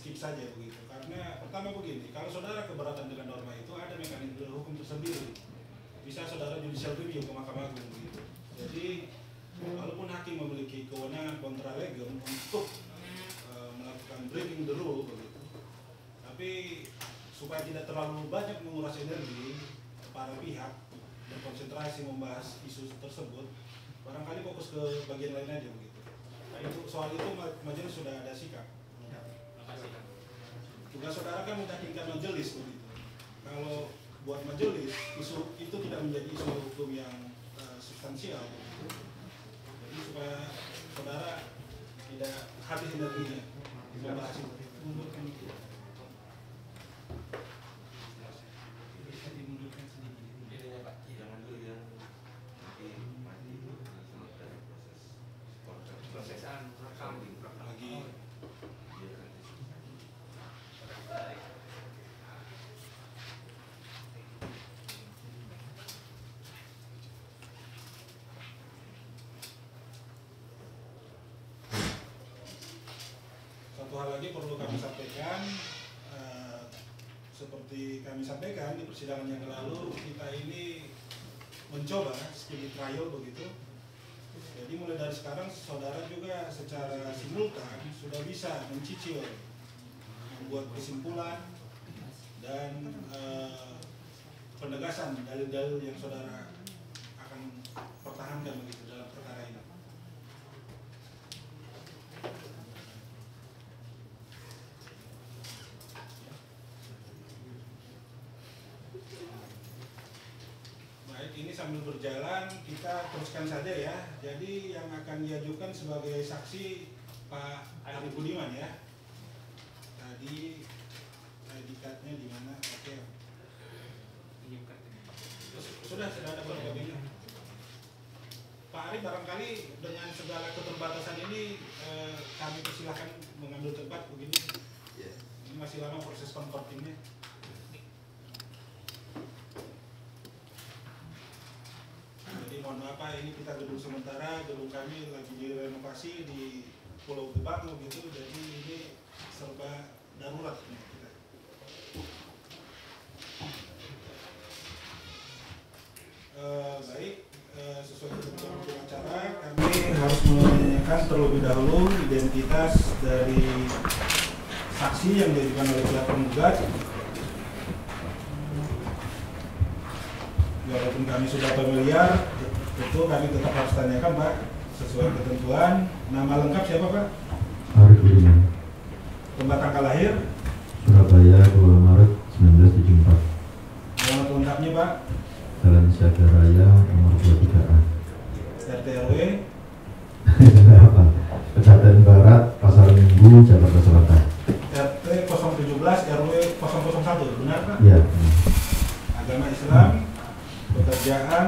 skip saja begitu. Karena pertama begini, kalau saudara keberatan dengan norma itu ada mekanisme hukum tersendiri. Bisa saudara judicial review ke Mahkamah Agung begitu. Jadi walaupun hakim memiliki kewenangan kontra legem untuk melakukan breaking the rule begitu, tapi supaya tidak terlalu banyak menguras energi para pihak berkonsentrasi membahas isu tersebut, barangkali fokus ke bagian lain aja begitu. Nah, itu soal itu majelis sudah ada sikap. Tugas saudara kan meyakinkan majelis begitu. Kalau buat majelis isu itu tidak menjadi isu hukum yang substansial begitu. Jadi supaya saudara tidak habis energinya membahas itu. Satu hal lagi perlu kami sampaikan, seperti kami sampaikan di persidangan yang lalu, kita ini mencoba speedy trial begitu. Jadi mulai dari sekarang saudara juga secara simultan sudah bisa mencicil, membuat kesimpulan dan penegasan dalil-dalil yang saudara akan pertahankan begitu dalam perkara ini. Ini sambil berjalan kita teruskan saja ya. Jadi yang akan diajukan sebagai saksi Pak Arif Budiman ya. Tadi ID card-nya di mana? Oke. Sudah ada berbagai. Pak Arif barangkali dengan segala keterbatasan ini kami persilahkan mengambil tempat begini. Ini masih lama proses convertingnya. Jadi mohon maaf Pak, ini kita gedung sementara, gedung kami lagi direnovasi di Pulau Gebang begitu, jadi ini serba darurat kita. Baik, sesuai ketentuan hukum acara, kami harus menanyakan terlebih dahulu identitas dari saksi yang diajukan oleh pihak penggugat. Walaupun kami sudah familiar, itu kami tetap harus tanyakan Pak, sesuai ketentuan. Nama lengkap siapa Pak? Arif Budiman. Tempat tanggal lahir? Surabaya 2 Maret 1974. Alamat lengkapnya Pak? Jalan Siaga Raya nomor 23A. RT RW? Apa? Pejaten Barat, Pasar Minggu, Jakarta Selatan. RT 017 RW 001, benar Pak? Iya. Agama Islam, pekerjaan,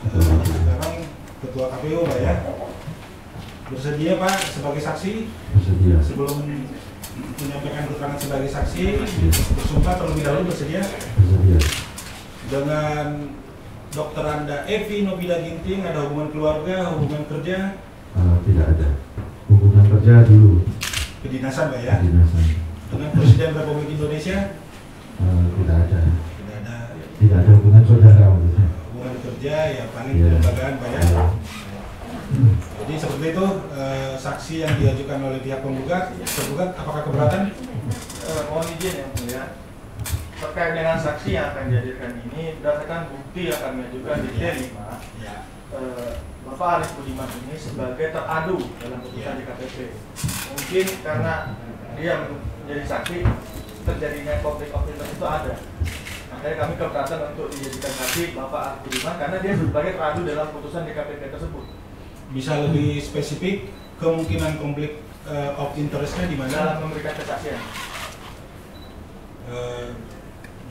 sekarang Ketua KPU Pak ya. Bersedia Pak sebagai saksi? Bersedia. Sebelum menyampaikan keterangan sebagai saksi, bersumpah terlebih dahulu bersedia? Bersedia. Dengan dokter Anda Evi Nobila Ginting ada hubungan keluarga, hubungan kerja? Tidak ada. Hubungan kerja dulu. Kedinasan Pak ya? Kedinasan. Dengan Presiden Republik Indonesia? Tidak ada. Tidak ada. Tidak ada hubungan saudara. Hubungan kerja ya paling kelembagaan Pak ya? Jadi seperti itu saksi yang diajukan oleh pihak tergugat apakah keberatan? Mohon izin ya Mulia. Terkait dengan saksi yang akan dihadirkan ini berdasarkan bukti yang kami ajukan di D5 ya. Bapak Arif Budiman ini sebagai teradu dalam putusan DKPP. Mungkin karena dia menjadi saksi terjadinya konflik of interest itu ada. Makanya kami keberatan untuk dijadikan saksi Bapak Arif Budiman karena dia sebagai teradu dalam putusan DKPP tersebut. Bisa lebih spesifik kemungkinan konflik of interest-nya di mana? Dalam memberikan kesaksian.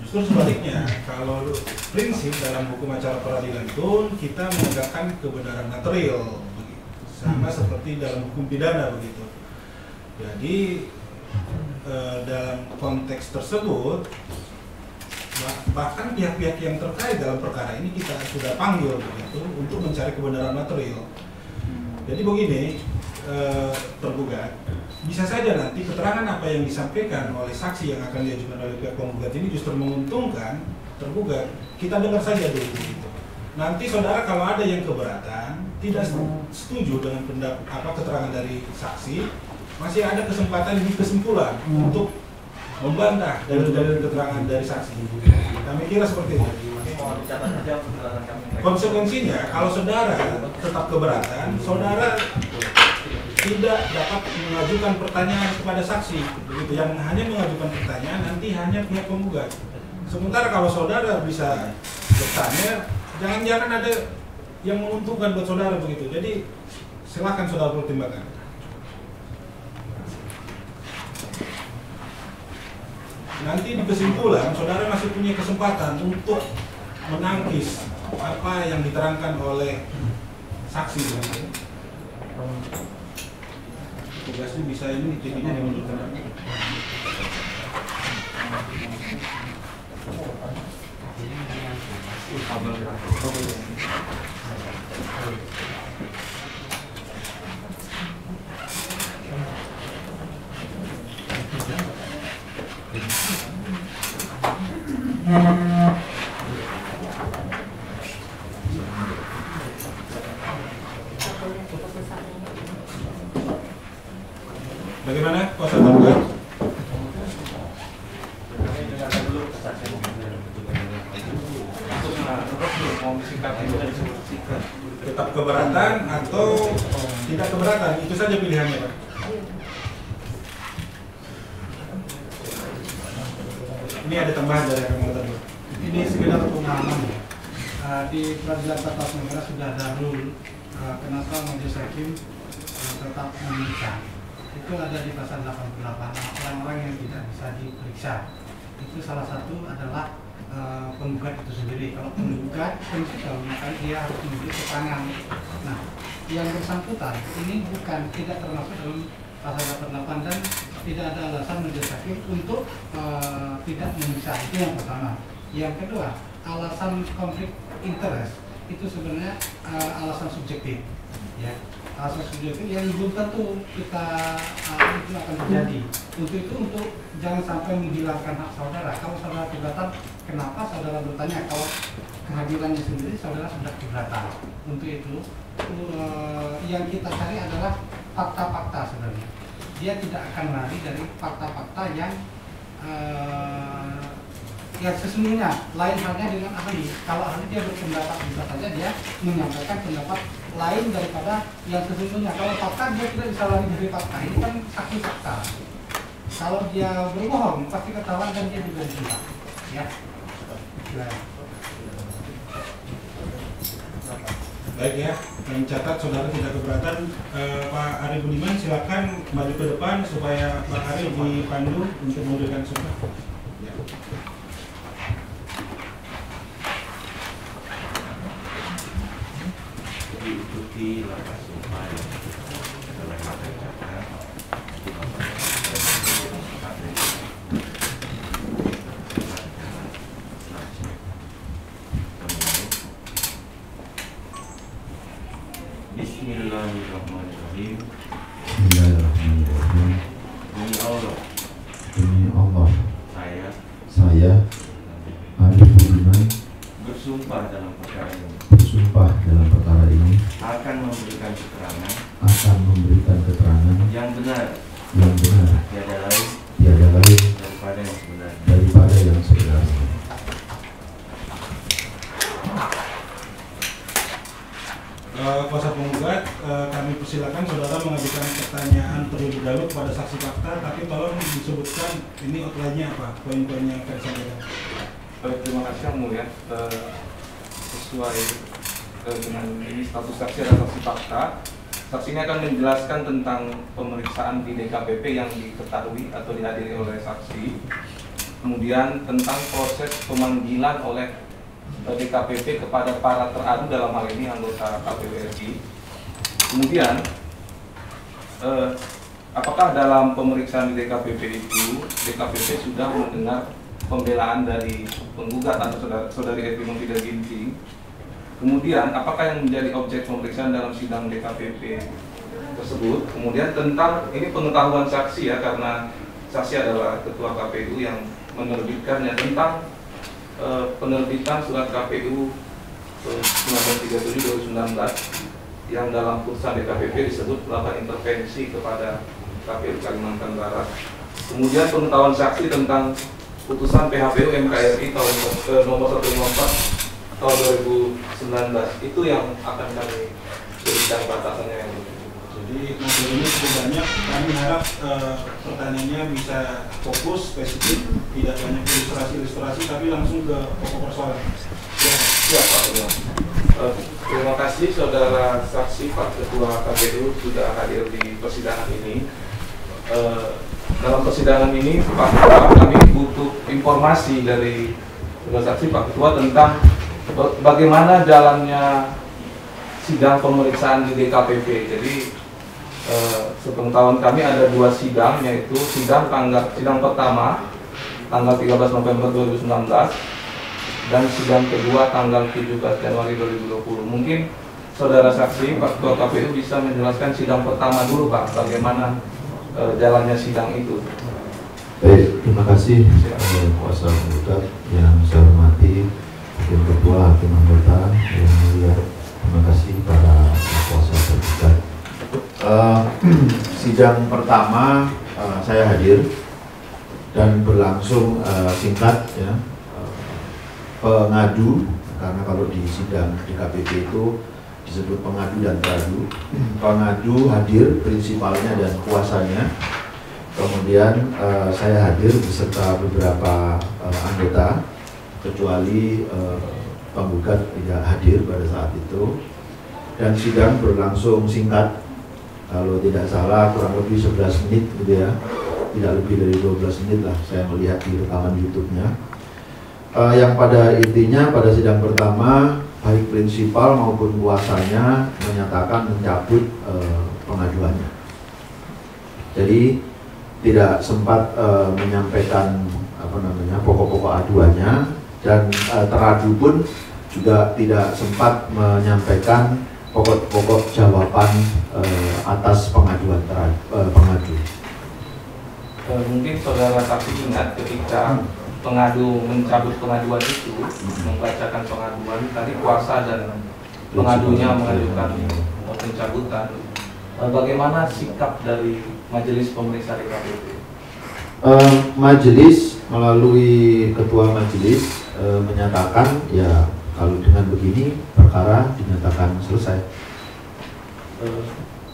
Justru sebaliknya, kalau prinsip dalam hukum acara peradilan itu kita menegakkan kebenaran material, sama seperti dalam hukum pidana begitu. Jadi dalam konteks tersebut, bahkan pihak-pihak yang terkait dalam perkara ini kita sudah panggil begitu untuk mencari kebenaran material. Jadi begini, tergugat, bisa saja nanti keterangan apa yang disampaikan oleh saksi yang akan diajukan oleh pihak penggugat ini justru menguntungkan tergugat. Kita dengar saja dulu gitu. Nanti saudara kalau ada yang keberatan, tidak setuju dengan keterangan dari saksi, masih ada kesempatan di kesimpulan untuk membantah dalil-dalil keterangan dari saksi. Kami kira seperti itu. Konsekuensinya, kalau saudara tetap keberatan, saudara tidak dapat mengajukan pertanyaan kepada saksi. Begitu, yang hanya mengajukan pertanyaan nanti hanya pihak penggugat. Sementara kalau saudara bisa bertanya, jangan-jangan ada yang menguntungkan buat saudara begitu. Jadi silakan saudara pertimbangkan. Nanti di kesimpulan, saudara masih punya kesempatan untuk menangkis apa yang diterangkan oleh saksi. Tugasnya bisa ini, TV-nya dimundurkan. Bagaimana kuasa penggugat? Tetap keberatan atau tidak keberatan, itu saja pilihannya, Pak. Ini ada tambahan dari Kang Muhammad. Ini sekedar pemahaman ya. Di peradilan tata negara sudah ada rule kenapa majelis hakim tetap memeriksa. Itu ada di pasal 88, orang-orang yang tidak bisa diperiksa. Itu salah satu adalah penggugat itu sendiri. Kalau penggugat prinsipal, maka dia harus memberi keterangan. Nah, yang bersangkutan ini tidak termasuk dalam pasal 88 dan tidak ada alasan majelis hakim untuk tidak memeriksa. Itu yang pertama. Yang kedua, alasan konflik interest itu sebenarnya alasan subjektif, ya. Alasan subjektif yang belum tentu kita itu akan terjadi. Untuk jangan sampai menghilangkan hak saudara. Kalau saudara keberatan, kenapa saudara bertanya? Kalau kehadirannya sendiri saudara sudah keberatan. Untuk itu yang kita cari adalah fakta-fakta sebenarnya. Dia tidak akan lari dari fakta-fakta yang sesungguhnya. Lain halnya dengan ahli. Kalau ahli dia berpendapat, bisa saja dia menyampaikan pendapat lain daripada yang sesungguhnya. Kalau fakta dia tidak bisa lari dari fakta. Ini kan saksi fakta. Kalau dia berbohong pasti ketahuan dan dia juga ditindak. Ya. Baik ya, mencatat saudara tidak keberatan. Pak Ari Budiman silakan maju ke depan supaya Pak Ari dipandu untuk memberikan sumpah. Ya. Diikuti langkah sumpah yang telah dibacakan. Bismillahirrahmanirrahim. Bismillahirrahmanirrahim. Demi Allah, saya Arif Budiman bersumpah dalam perkara ini akan memberikan keterangan yang benar tiada lain daripada yang sebenarnya. Kuasa penggugat, kami persilakan saudara mengajukan pertanyaan terlebih dahulu kepada saksi fakta, tapi tolong disebutkan ini outline-nya apa, poin-poin yang akan disampaikan. Baik, terima kasih Yang Mulia. Sesuai dengan ini status saksi adalah saksi fakta. Saksi ini akan menjelaskan tentang pemeriksaan di DKPP yang diketahui atau dihadiri oleh saksi. Kemudian tentang proses pemanggilan oleh DKPP kepada para teradu, dalam hal ini anggota KPU RI. Kemudian apakah dalam pemeriksaan di DKPP itu DKPP sudah mendengar pembelaan dari penggugat atau saudari Evi Novida Ginting? Kemudian apakah yang menjadi objek pemeriksaan dalam sidang DKPP tersebut. Kemudian tentang ini pengetahuan saksi ya, karena saksi adalah ketua KPU yang menerbitkannya, tentang penerbitan surat KPU 1937/2019 yang dalam putusan DKPP disebut melakukan intervensi kepada KPU Kalimantan Barat. Kemudian pengetahuan saksi tentang putusan PHPU MKRI tahun nomor 154 tahun 2019 itu yang akan kami berikan batasannya yang ini. Jadi modul ini cukup banyak. Kami harap pertanyaannya bisa fokus, spesifik, tidak banyak ilustrasi-ilustrasi, tapi langsung ke pokok persoalan. Ya, siap Pak. Terima kasih saudara saksi Pak Ketua KPU sudah hadir di persidangan ini. Dalam persidangan ini Pak Ketua, kami butuh informasi dari saudara saksi Pak Ketua tentang bagaimana jalannya sidang pemeriksaan di DKPP. Jadi sepengetahuan kami ada 2 sidang, yaitu sidang pertama tanggal 13 November 2019 dan sidang kedua tanggal 17 Januari 2020. Mungkin saudara saksi Pak Ketua KPU bisa menjelaskan sidang pertama dulu Pak, bagaimana jalannya sidang itu. Baik, terima kasih kuasa penggugat yang saya hormati, Hakim Ketua, Hakim Anggota yang mulia. Terima kasih para kuasa penggugat. Sidang pertama saya hadir dan berlangsung singkat ya. Pengadu, karena kalau di sidang DKPP itu disebut pengadu dan teradu. Pengadu hadir prinsipalnya dan kuasanya. Kemudian saya hadir beserta beberapa anggota, kecuali penggugat tidak hadir pada saat itu. Dan sidang berlangsung singkat, kalau tidak salah kurang lebih 11 menit gitu ya, tidak lebih dari 12 menit lah saya melihat di rekaman YouTube-nya. Yang pada intinya pada sidang pertama baik prinsipal maupun kuasanya menyatakan mencabut pengaduannya. Jadi tidak sempat menyampaikan pokok-pokok aduannya, dan teradu pun juga tidak sempat menyampaikan pokok-pokok jawaban atas pengaduan pengadu. Mungkin saudara saksi ingat ketika pengadu mencabut pengaduan itu, membacakan pengaduan, tadi kuasa dan pengadunya mengajukan pencabutan. Bagaimana sikap dari majelis pemeriksa DKPP? Majelis melalui ketua majelis menyatakan ya kalau dengan begini perkara dinyatakan selesai.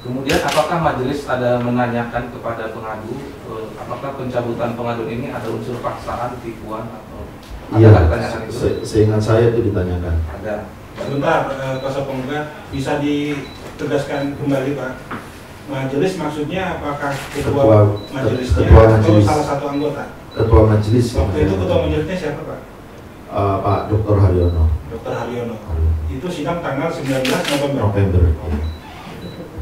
Kemudian apakah majelis ada menanyakan kepada pengadu apakah pencabutan pengaduan ini ada unsur paksaan, tipuan atau iya, seingat saya itu ditanyakan. Ada. Sebentar, kuasa penggugat bisa ditegaskan kembali Pak. Majelis maksudnya apakah ketua majelisnya atau salah satu anggota? Ketua majelis. Waktu itu ketua majelisnya siapa Pak? Pak Dr. Haryono. Dr. Haryono. Itu sidang tanggal 19 November. Ya.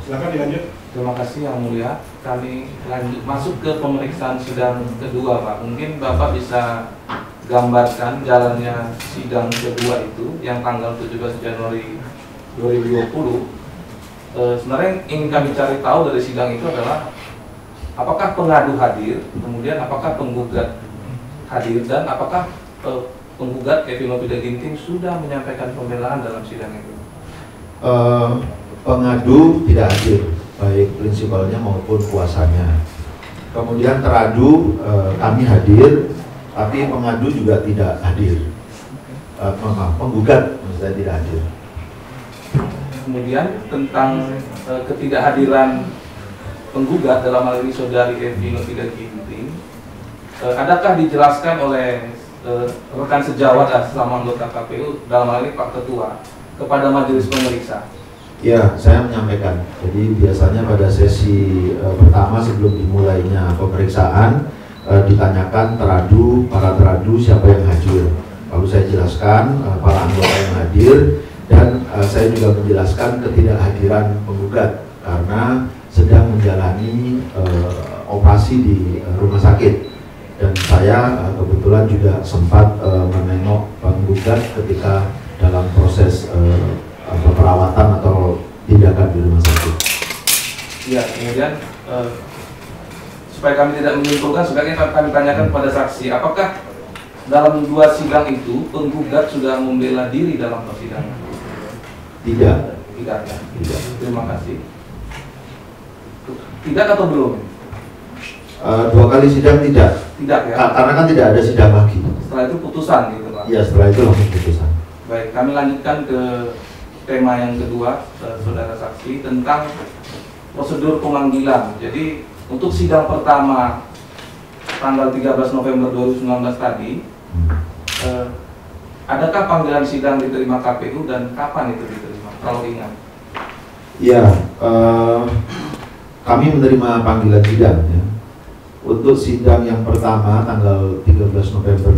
Silakan dilanjut. Terima kasih yang mulia. Kami lanjut masuk ke pemeriksaan sidang kedua Pak. Mungkin Bapak bisa gambarkan jalannya sidang kedua itu yang tanggal 17 Januari 2020. Sebenarnya ingin kami cari tahu dari sidang itu adalah apakah pengadu hadir, kemudian apakah penggugat hadir, dan apakah penggugat Kevin Nobida Ginting sudah menyampaikan pembelaan dalam sidang itu. Pengadu tidak hadir, baik prinsipalnya maupun kuasanya. Kemudian teradu kami hadir, tapi pengadu juga tidak hadir. Penggugat maksudnya tidak hadir. Kemudian tentang ketidakhadiran penggugat dalam hal ini saudari Kevin Nobida Ginting, adakah dijelaskan oleh rekan sejawat selama anggota KPU dalam hal ini Pak Ketua kepada majelis pemeriksa? Ya, saya menyampaikan. Jadi biasanya pada sesi pertama sebelum dimulainya pemeriksaan ditanyakan para teradu siapa yang hadir. Lalu saya jelaskan para anggota yang hadir, dan saya juga menjelaskan ketidakhadiran penggugat karena sedang menjalani operasi di rumah sakit. Dan saya kebetulan juga sempat menengok penggugat ketika dalam proses perawatan atau tindakan di rumah sakit. Ya, kemudian supaya kami tidak menyimpulkan, sebaiknya kami tanyakan kepada saksi, apakah dalam 2 sidang itu penggugat sudah membela diri dalam persidangan? Tidak. Tidak ya? Tidak. Terima kasih. Tidak atau belum? 2 kali sidang tidak. Tidak ya? Karena kan tidak ada sidang lagi. Setelah itu putusan gitu Pak? Iya, setelah itu langsung putusan. Baik, kami lanjutkan ke tema yang kedua, saudara saksi, tentang prosedur pemanggilan. Jadi untuk sidang pertama tanggal 13 November 2019 tadi, adakah panggilan sidang diterima KPU dan kapan itu diterima, kalau ingat? Ya, kami menerima panggilan sidang ya. Untuk sidang yang pertama tanggal 13 November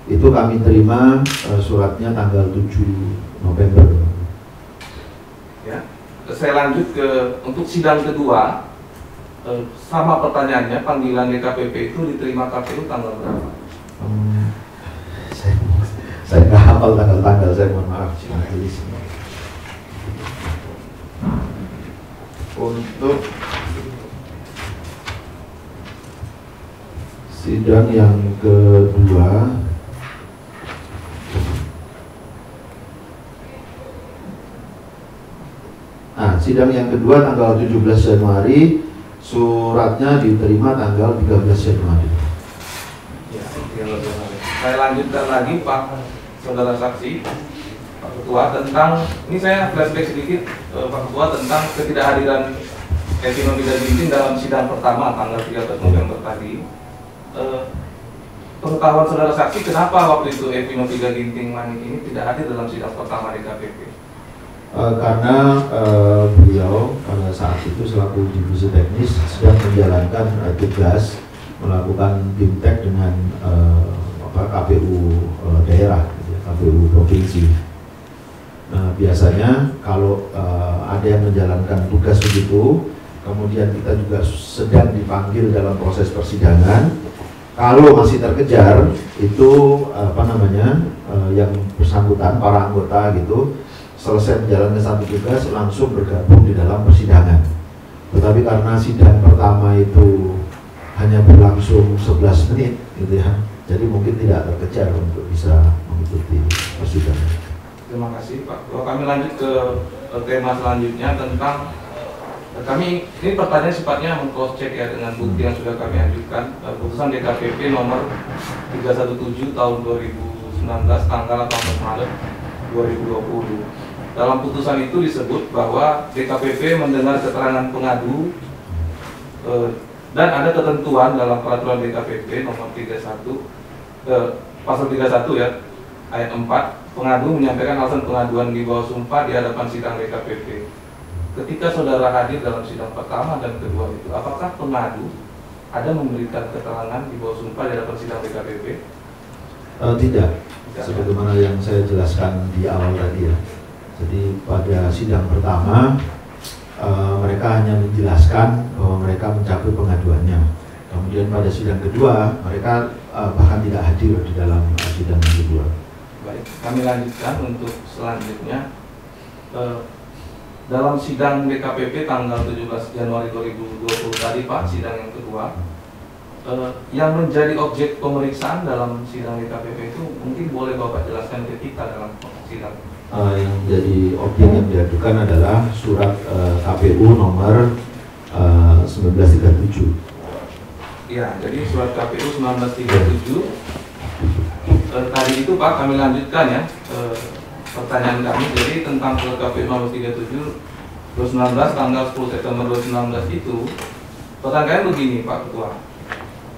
itu kami terima suratnya tanggal 7 November. Ya, saya lanjut ke untuk sidang kedua, sama pertanyaannya, panggilan DKPP itu diterima KPU tanggal berapa? Saya nggak hafal tanggal-tanggal, saya mohon maaf. Untuk sidang yang kedua, sidang yang kedua tanggal 17 Januari, suratnya diterima tanggal 13 Januari. Ya, saya lanjutkan lagi Pak Saudara Saksi, Pak Ketua, tentang, ini saya flashback sedikit Pak Ketua, tentang ketidakhadiran Evi Nofida Ginting dalam sidang pertama tanggal 13 November tadi. Pengetahuan Saudara Saksi, kenapa waktu itu Evi Nofida Ginting Manik ini tidak hadir dalam sidang pertama DKPP? Karena beliau pada saat itu selaku divisi teknis sedang menjalankan tugas melakukan bimtek dengan KPU daerah, KPU provinsi. Nah, biasanya kalau ada yang menjalankan tugas begitu, kemudian kita juga sedang dipanggil dalam proses persidangan, kalau masih terkejar itu yang bersangkutan, para anggota gitu, selesai menjalankan satu tugas langsung bergabung di dalam persidangan. Tetapi karena sidang pertama itu hanya berlangsung 11 menit gitu ya, jadi mungkin tidak terkejar untuk bisa mengikuti persidangan. Terima kasih Pak. Kalau kami lanjut ke tema selanjutnya tentang ini pertanyaan sifatnya meng-cross check ya dengan bukti yang sudah kami ajukan. Putusan DKPP nomor 317 tahun 2019 tanggal 18 Maret 2020. Dalam putusan itu disebut bahwa DKPP mendengar keterangan pengadu dan ada ketentuan dalam peraturan DKPP nomor 31 pasal 31 ya ayat 4, pengadu menyampaikan alasan pengaduan di bawah sumpah di hadapan sidang DKPP. Ketika saudara hadir dalam sidang pertama dan kedua itu, apakah pengadu ada memberikan keterangan di bawah sumpah di hadapan sidang DKPP? Tidak, sebagaimana yang saya jelaskan di awal tadi ya. Jadi pada sidang pertama mereka hanya menjelaskan bahwa mereka mencabut pengaduannya. Kemudian pada sidang kedua mereka bahkan tidak hadir di dalam sidang yang kedua. Baik, kami lanjutkan untuk selanjutnya. Dalam sidang DKPP tanggal 17 Januari 2020 tadi Pak, sidang yang kedua, yang menjadi objek pemeriksaan dalam sidang DKPP itu mungkin boleh Bapak jelaskan ke kita dalam sidang. Yang menjadi objek yang diajukan adalah surat KPU nomor 1937. Ya, jadi surat KPU 1937 tadi itu Pak, kami lanjutkan ya pertanyaan kami. Jadi tentang surat KPU nomor 37 2019 tanggal 10 September 2019 itu, pertanyaan begini Pak Ketua,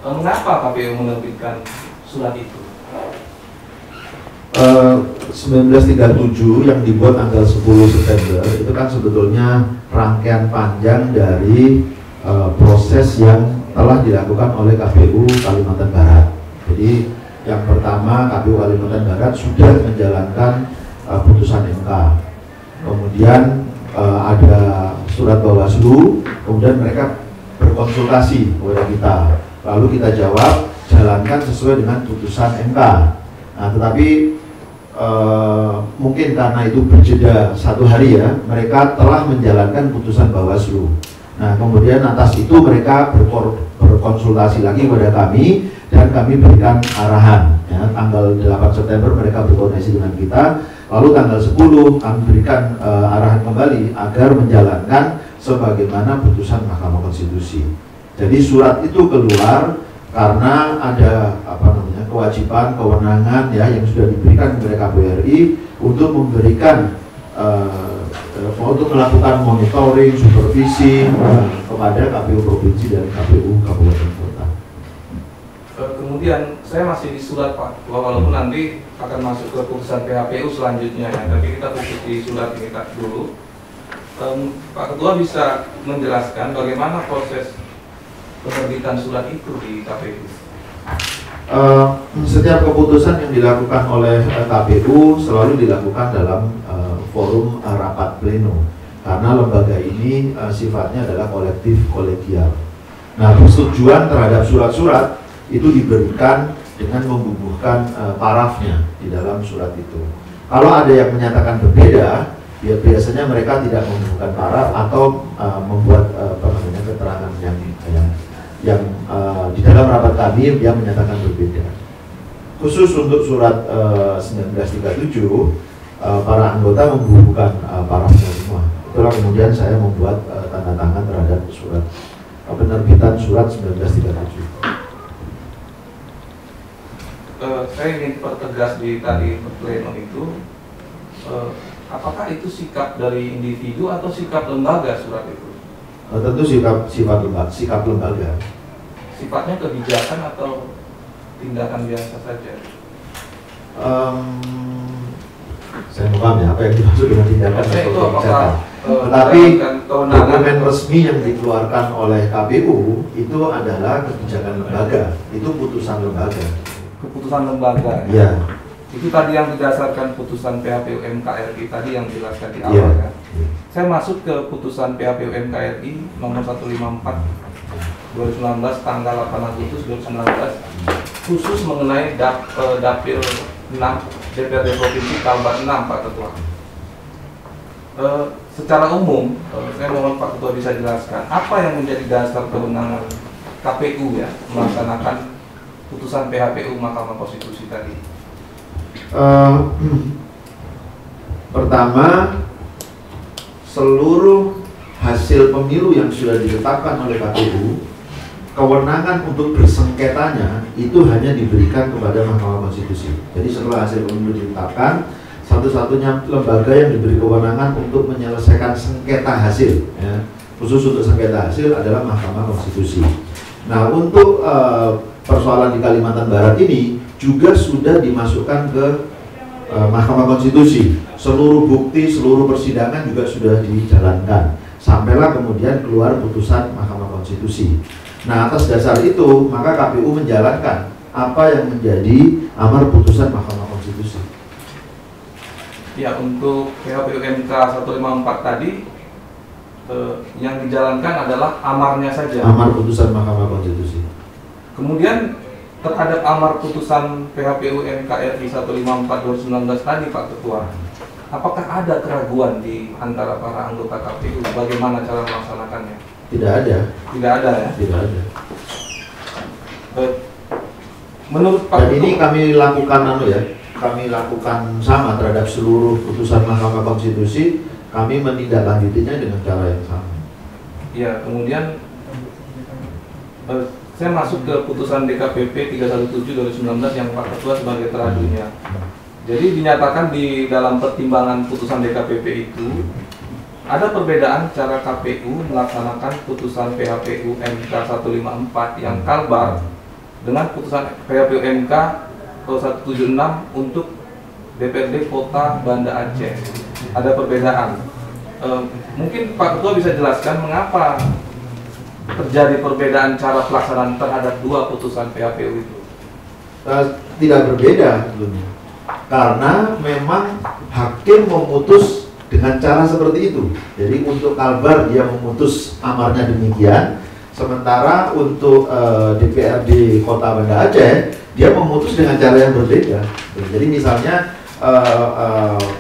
mengapa KPU menerbitkan surat itu? 1937 yang dibuat tanggal 10 September itu kan sebetulnya rangkaian panjang dari proses yang telah dilakukan oleh KPU Kalimantan Barat. Jadi yang pertama KPU Kalimantan Barat sudah menjalankan putusan MK, kemudian ada surat Bawaslu, kemudian mereka berkonsultasi kepada kita, lalu kita jawab jalankan sesuai dengan putusan MK. Nah, tetapi mungkin karena itu berjeda 1 hari ya, mereka telah menjalankan putusan Bawaslu. Nah, kemudian atas itu mereka berkonsultasi lagi kepada kami dan kami berikan arahan. Ya, tanggal 8 September mereka berkoordinasi dengan kita, lalu tanggal 10 kami berikan arahan kembali agar menjalankan sebagaimana putusan Mahkamah Konstitusi. Jadi surat itu keluar karena ada kewajiban, kewenangan ya yang sudah diberikan kepada KPRI untuk memberikan untuk melakukan monitoring, supervisi kepada KPU Provinsi dan KPU Kabupaten Kota. Kemudian saya masih di surat Pak, walaupun nanti akan masuk ke putusan PHPU selanjutnya ya, tapi kita fokus di surat ini dulu. Pak Ketua bisa menjelaskan bagaimana proses penerbitan surat itu di KPU? Setiap keputusan yang dilakukan oleh KPU selalu dilakukan dalam forum rapat pleno, karena lembaga ini sifatnya adalah kolektif kolegial. Nah, persetujuan terhadap surat-surat itu diberikan dengan membubuhkan parafnya di dalam surat itu. Kalau ada yang menyatakan berbeda, ya biasanya mereka tidak membubuhkan paraf atau membuat keterangan yang di dalam rapat kami dia menyatakan berbeda. Khusus untuk surat 1937, para anggota membubuhkan parafnya semua. Itulah kemudian saya membuat tanda tangan terhadap surat penerbitan surat 1937. Saya ingin pertegas di tadi pleno itu, apakah itu sikap dari individu atau sikap lembaga surat itu? Tentu sikap lembaga. Sifatnya kebijakan atau tindakan biasa saja? Saya paham ya apa yang dimaksud dengan tindakan atau kebijakan. Tetapi dokumen resmi yang dikeluarkan oleh KPU itu adalah kebijakan lembaga, itu putusan lembaga. Keputusan lembaga. Ya. Itu tadi yang didasarkan putusan PHPU MKRI tadi yang dijelaskan di awal ya. Saya masuk ke putusan PHPU MKRI nomor 154 2019 tanggal 8 Agustus 2019 khusus mengenai Dapil 6 DPRD Provinsi Kalbar 6 Pak Ketua. Secara umum, saya mohon Pak Ketua bisa jelaskan apa yang menjadi dasar kewenangan KPU ya melaksanakan putusan PHPU Mahkamah Konstitusi tadi. Pertama, seluruh hasil pemilu yang sudah ditetapkan oleh KPU, kewenangan untuk bersengketanya itu hanya diberikan kepada Mahkamah Konstitusi. Jadi setelah hasil pemilu ditetapkan, satu-satunya lembaga yang diberi kewenangan untuk menyelesaikan sengketa hasil, ya, khusus untuk sengketa hasil adalah Mahkamah Konstitusi. Nah, untuk persoalan di Kalimantan Barat ini juga sudah dimasukkan ke Mahkamah Konstitusi. Seluruh bukti, seluruh persidangan juga sudah dijalankan. Sampailah kemudian keluar putusan Mahkamah Konstitusi. Nah, atas dasar itu, maka KPU menjalankan apa yang menjadi amar putusan Mahkamah Konstitusi. Ya, untuk PHPU MK 154 tadi, yang dijalankan adalah amarnya saja. Amar putusan Mahkamah Konstitusi. Kemudian terhadap amar putusan PHPU MKRI 154 2019 tadi Pak Ketua, apakah ada keraguan di antara para anggota KPU bagaimana cara melaksanakannya? Tidak ada. Tidak ada ya? Tidak ada. Menurut Pak Dan ini kami lakukan kami lakukan sama terhadap seluruh putusan Mahkamah Konstitusi, kami menindaklanjutinya dengan cara yang sama. Ya, kemudian saya masuk ke putusan DKPP 317 2019 yang Pak Ketua sebagai teradunya. Jadi dinyatakan di dalam pertimbangan putusan DKPP itu ada perbedaan cara KPU melaksanakan putusan PHPU MK 154 yang Kalbar dengan putusan PHPU MK 176 untuk DPRD Kota Banda Aceh. Ada perbedaan. Mungkin Pak Ketua bisa jelaskan mengapa terjadi perbedaan cara pelaksanaan terhadap dua putusan PHPU itu? Tidak berbeda sebelumnya. Karena memang hakim memutus dengan cara seperti itu. Jadi untuk Kalbar dia memutus amarnya demikian, sementara untuk DPRD Kota Banda Aceh dia memutus dengan cara yang berbeda. Jadi misalnya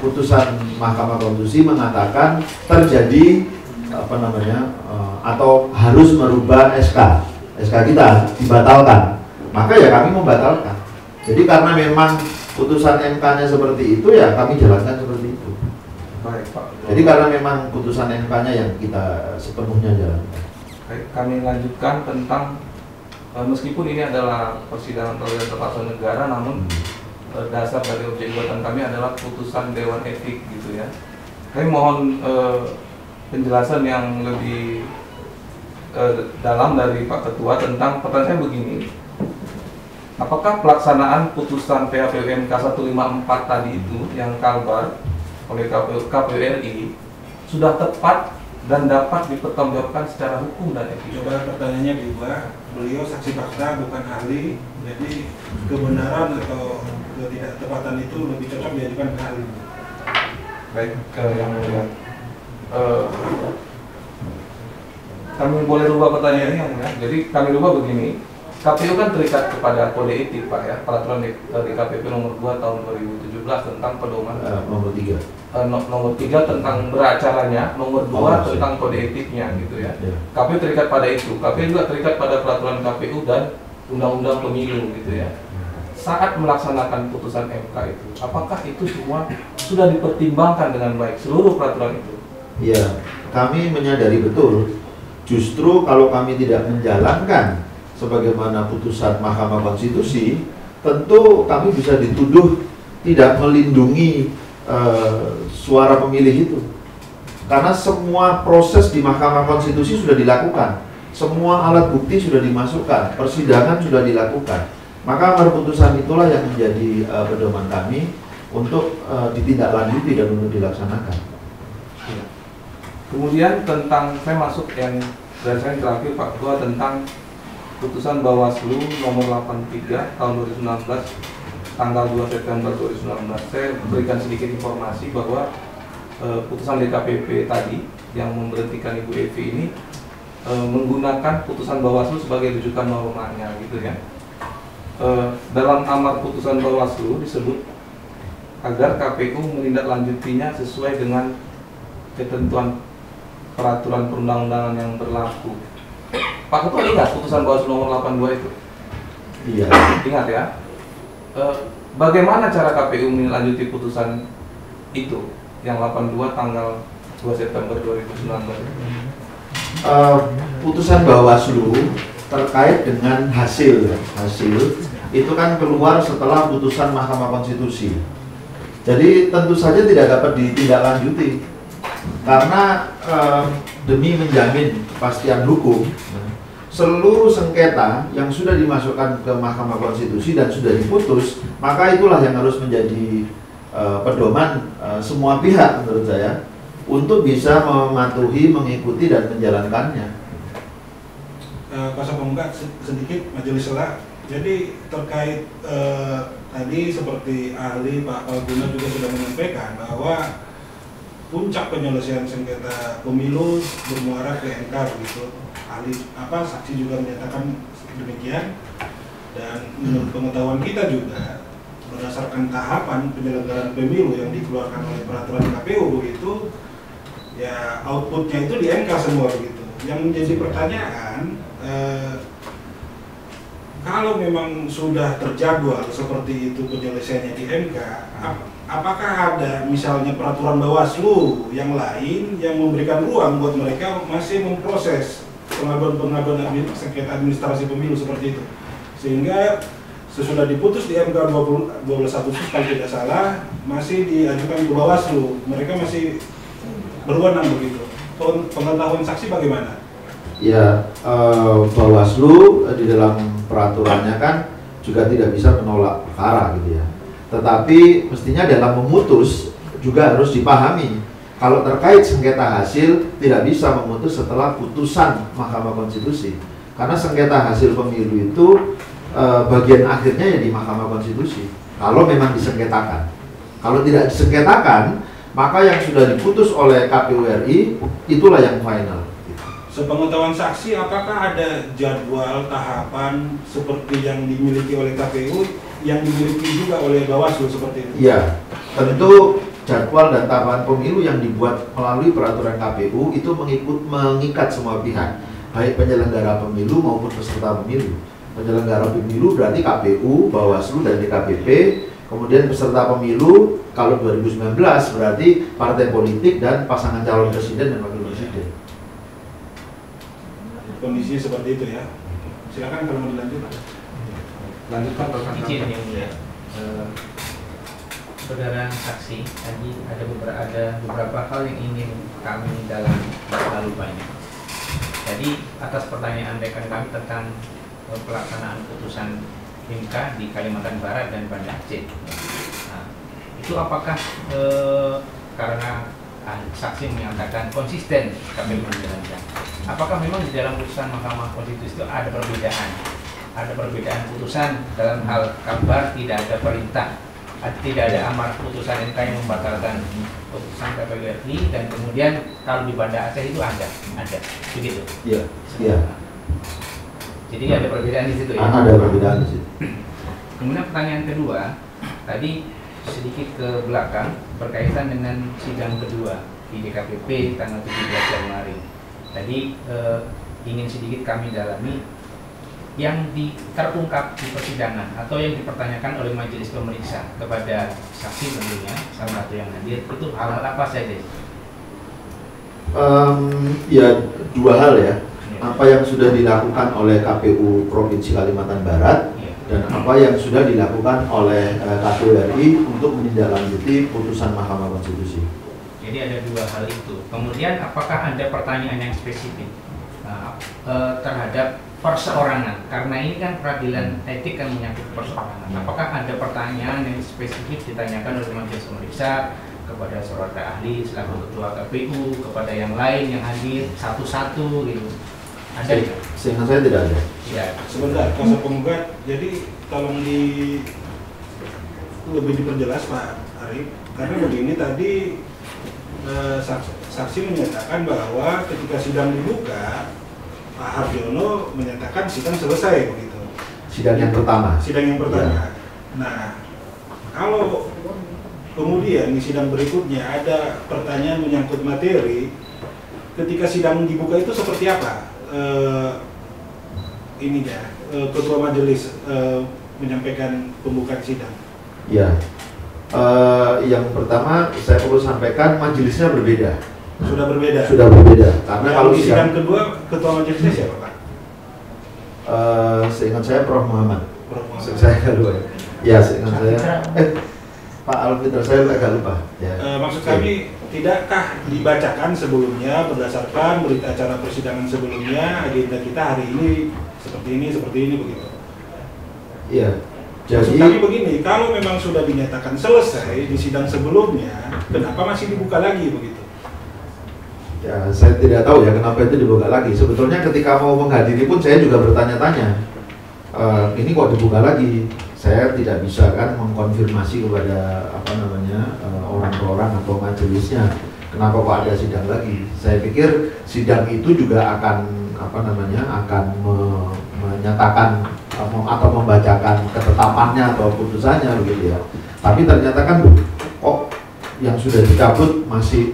putusan Mahkamah Konstitusi mengatakan terjadi atau harus merubah SK kita dibatalkan, maka ya kami membatalkan. Jadi karena memang putusan MK-nya seperti itu, ya kami jalankan seperti itu. Baik, Pak. Jadi karena memang putusan MK-nya yang kita sepenuhnya jalankan. Baik, kami lanjutkan tentang meskipun ini adalah persidangan peradilan tata usaha negara, namun dasar dari objek gugatan kami adalah putusan Dewan Etik gitu ya. Kami mohon penjelasan yang lebih dalam dari Pak Ketua tentang pertanyaan saya begini. Apakah pelaksanaan putusan PHPU MK 154 tadi itu yang kalbar oleh KPU RI sudah tepat dan dapat dipertanggungjawabkan secara hukum dan etik? Coba pertanyaannya diubah, beliau saksi fakta bukan ahli, jadi kebenaran atau ketidaktepatan itu lebih cocok diajukan ke ahli. Baik, yang mulia, kami boleh rubah pertanyaannya yang mulia. Jadi kami rubah begini, KPU kan terikat kepada kode etik Pak ya, peraturan dari KPU nomor 2 tahun 2017 tentang pedoman Nomor 3. nomor 3 tentang beracaranya, nomor 2 tentang kode etiknya gitu ya. KPU terikat pada itu. KPU juga terikat pada peraturan KPU dan undang-undang pemilu gitu ya. Saat melaksanakan putusan MK itu, apakah itu semua sudah dipertimbangkan dengan baik seluruh peraturan itu? Iya, kami menyadari betul. Justru kalau kami tidak menjalankan sebagaimana putusan Mahkamah Konstitusi, tentu kami bisa dituduh tidak melindungi suara pemilih itu. Karena semua proses di Mahkamah Konstitusi sudah dilakukan, semua alat bukti sudah dimasukkan, persidangan sudah dilakukan. Maka putusan itulah yang menjadi pedoman kami untuk ditindaklanjuti dan untuk dilaksanakan. Kemudian tentang, saya masuk yang dari saya terakhir Pak Ketua, tentang putusan Bawaslu nomor 83 tahun 2019 tanggal 2 September 2019. Saya berikan sedikit informasi bahwa putusan DKPP tadi yang memberhentikan Ibu Evi ini menggunakan putusan Bawaslu sebagai rujukan normanya gitu ya. Dalam amar putusan Bawaslu disebut agar KPU menindaklanjutinya sesuai dengan ketentuan peraturan perundang-undangan yang berlaku. Pak Ketua ingat putusan Bawaslu nomor 82 itu? Iya. Ingat ya. Bagaimana cara KPU menindaklanjuti putusan itu yang 82 tanggal 2 September 2019? Putusan Bawaslu terkait dengan hasil itu kan keluar setelah putusan Mahkamah Konstitusi. Jadi tentu saja tidak dapat ditindaklanjuti karena demi menjamin kepastian hukum, seluruh sengketa yang sudah dimasukkan ke Mahkamah Konstitusi dan sudah diputus, maka itulah yang harus menjadi pedoman semua pihak menurut saya untuk bisa mematuhi, mengikuti dan menjalankannya. Kuasa Pemungut sedikit majelis sela. Jadi terkait tadi seperti ahli Pak Palguna juga sudah menyampaikan bahwa puncak penyelesaian sengketa pemilu bermuara ke MK begitu. Ahli saksi juga menyatakan demikian, dan menurut pengetahuan kita juga berdasarkan tahapan penyelenggaraan pemilu yang dikeluarkan oleh peraturan KPU begitu, ya outputnya itu di MK semua begitu. Yang menjadi pertanyaan, kalau memang sudah terjadwal seperti itu penyelesaiannya di MK, apakah ada misalnya peraturan Bawaslu yang lain yang memberikan ruang buat mereka masih memproses pengaduan sengketa administrasi pemilu seperti itu, sehingga sesudah diputus di MK 12 Agustus kalau tidak salah masih diajukan ke Bawaslu, mereka masih berwenang begitu. Pengetahuan saksi bagaimana? Ya, Bawaslu di dalam peraturannya kan juga tidak bisa menolak perkara gitu ya. Tetapi mestinya dalam memutus juga harus dipahami kalau terkait sengketa hasil tidak bisa memutus setelah putusan Mahkamah Konstitusi. Karena sengketa hasil pemilu itu bagian akhirnya ya di Mahkamah Konstitusi. Kalau memang disengketakan. Kalau tidak disengketakan, maka yang sudah diputus oleh KPU RI itulah yang final. Sepengetahuan saksi, apakah ada jadwal tahapan seperti yang dimiliki oleh KPU yang dimiliki juga oleh Bawaslu seperti itu? Iya, tentu jadwal dan tahapan pemilu yang dibuat melalui peraturan KPU itu mengikat semua pihak, baik penyelenggara pemilu maupun peserta pemilu. Penyelenggara pemilu berarti KPU, Bawaslu, dan DKPP. Kemudian peserta pemilu kalau 2019 berarti partai politik dan pasangan calon presiden dan wakil presiden. Kondisinya seperti itu ya. Silakan kalau mau dilanjut. Lanjutkan rekan Izin kami. yang mulia. Saudara saksi, tadi ada beberapa hal yang ingin kami dalam lalu banyak. Jadi atas pertanyaan rekan kami tentang pelaksanaan putusan MK di Kalimantan Barat dan Banda Aceh. Nah, itu apakah karena saksi menyatakan konsisten KPU menjalankan? Apakah memang di dalam putusan Mahkamah Konstitusi itu ada perbedaan? Ada perbedaan putusan dalam hal kabar, tidak ada perintah, tidak ada amar putusan MK yang membatalkan putusan KPU RI, dan kemudian kalau di Banda Aceh itu ada, begitu? Iya. Iya. Jadi ada perbedaan di situ ya? Ada perbedaan di situ. Kemudian pertanyaan kedua, tadi sedikit ke belakang berkaitan dengan sidang kedua di DKPP tanggal 17 Januari. Tadi ingin sedikit kami dalami yang terungkap di persidangan atau yang dipertanyakan oleh majelis pemeriksa kepada saksi tentunya salah satu yang hadir, itu hal-hal apa saja? Ya dua hal ya. Apa yang sudah dilakukan oleh KPU Provinsi Kalimantan Barat dan apa yang sudah dilakukan oleh KPU RI untuk menindaklanjuti putusan Mahkamah Konstitusi. Jadi ada dua hal itu. Kemudian apakah ada pertanyaan yang spesifik terhadap perseorangan? Karena ini kan peradilan etik kan menyangkut perseorangan. Apakah ada pertanyaan yang spesifik ditanyakan oleh majelis pemeriksa kepada saudara ahli selaku ketua KPU, kepada yang lain yang hadir satu-satu gitu? Ada ya? Seingat saya tidak ada. Ya. Sebentar, kuasa penggugat. Jadi tolong lebih diperjelas Pak Arif. Karena begini tadi saksi menyatakan bahwa ketika sidang dibuka, Pak Harjono menyatakan sidang selesai begitu. Sidang yang pertama. Sidang yang pertama. Ya. Nah, kalau kemudian di sidang berikutnya ada pertanyaan menyangkut materi, ketika sidang dibuka itu seperti apa? Ketua majelis menyampaikan pembukaan sidang. Ya. Yang pertama saya perlu sampaikan majelisnya berbeda. Sudah berbeda. Sudah berbeda. Karena kalau di sidang kedua ketua majelisnya siapa Pak? Seingat saya Prof. Muhammad. Prof. Muhammad. Saya agak lupa. Ya, seingat saya. Pak Alfitra, saya agak lupa. Ya. Maksud kami, tidakkah dibacakan sebelumnya berdasarkan berita acara persidangan sebelumnya, agenda kita hari ini seperti ini begitu? Iya. Maksud Jadi kami begini, kalau memang sudah dinyatakan selesai di sidang sebelumnya, kenapa masih dibuka lagi begitu? ya saya tidak tahu ya kenapa itu dibuka lagi. Sebetulnya ketika mau menghadiri pun saya juga bertanya-tanya. Ini kok dibuka lagi? Saya tidak bisa kan mengkonfirmasi kepada orang-orang atau majelisnya kenapa kok ada sidang lagi. Saya pikir sidang itu juga akan menyatakan atau membacakan ketetapannya atau putusannya begitu ya. Tapi ternyata kan kok yang sudah dicabut masih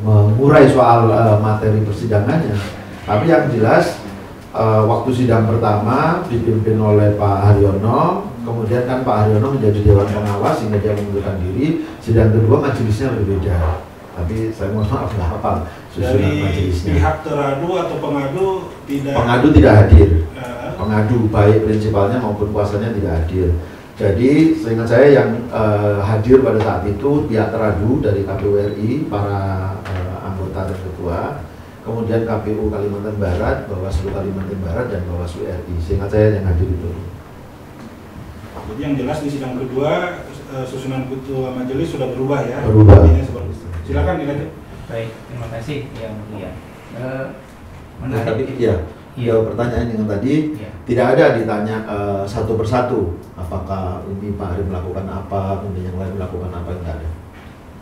mengurai soal materi persidangannya. Tapi yang jelas waktu sidang pertama dipimpin oleh Pak Haryono, kemudian kan Pak Haryono menjadi Dewan Pengawas sehingga dia mengundurkan diri. Sidang kedua majelisnya berbeda. Tapi saya mohon maaf nggak hafal susunan Dari majelisnya. pihak teradu atau pengadu tidak. Pengadu tidak hadir. Pengadu baik prinsipalnya maupun kuasanya tidak hadir. Jadi seingat saya yang hadir pada saat itu pihak teradu dari KPU RI, para anggota dan ketua, kemudian KPU Kalimantan Barat, Bawaslu Kalimantan Barat, dan Bawaslu RI. Seingat saya yang hadir itu. Jadi yang jelas di sidang kedua susunan ketua majelis sudah berubah ya. Berubah. Silakan dilanjut. Baik, terima kasih yang mulia. Nah, tapi ya, jawab pertanyaan yang tadi Ya. tidak ada ditanya satu persatu apakah ini Pak Arif melakukan apa, kemudian yang lain melakukan apa, enggak ada.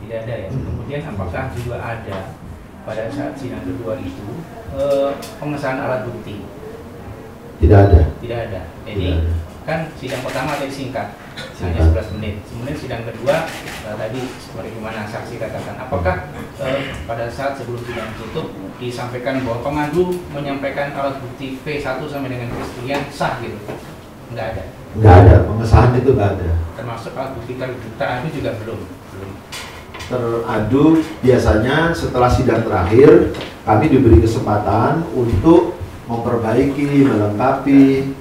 Tidak ada ya. Kemudian apakah juga ada pada saat sidang kedua itu pengesahan alat bukti? Tidak ada. Tidak ada. Jadi Tidak ada. kan sidang pertama tadi singkat, hanya 11 menit. Kemudian sidang kedua tadi seperti gimana saksi katakan, apakah pada saat sebelum sidang tutup disampaikan bahwa pengadu menyampaikan alat bukti P1 sampai dengan P-sekian sah gitu? Enggak ada. Nggak ada, pengesahan itu nggak ada. Termasuk alat bukti teradu juga belum. Teradu biasanya setelah sidang terakhir kami diberi kesempatan untuk memperbaiki, melengkapi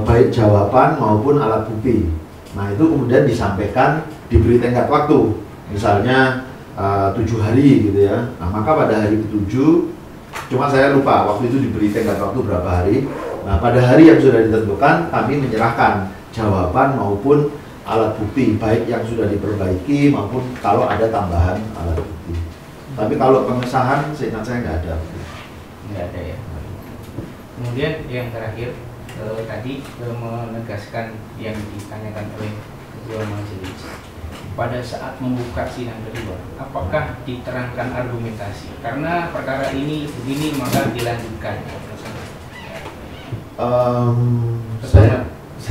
baik jawaban maupun alat bukti. Nah itu kemudian disampaikan, diberi tenggat waktu, misalnya 7 hari gitu ya. Nah maka pada hari ke-7, cuma saya lupa waktu itu diberi tenggat waktu berapa hari. Nah pada hari yang sudah ditentukan kami menyerahkan jawaban maupun alat bukti, baik yang sudah diperbaiki maupun kalau ada tambahan alat bukti. Tapi kalau pengesahan seingat saya nggak ada. Nggak ada ya. Kemudian yang terakhir tadi menegaskan yang ditanyakan oleh ketua majelis, pada saat membuka sidang kedua, apakah diterangkan argumentasi? Karena perkara ini begini maka dilanjutkan. Saya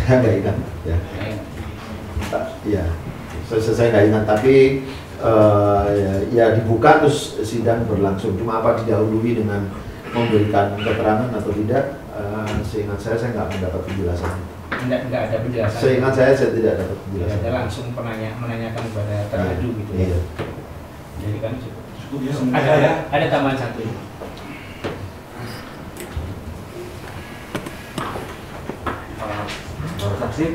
nggak ingat ya. Ya, saya nggak ingat, tapi ya dibuka terus sidang berlangsung. Cuma apa didahului dengan memberikan keterangan atau tidak, seingat saya nggak mendapat penjelasan. Nggak ada penjelasan. Seingat saya tidak dapat penjelasan. Ada langsung menanyakan kepada teradu gitu ya. Iya. Jadi kan Cukup ya sementara ya. ada tambahan satu. Para saksi,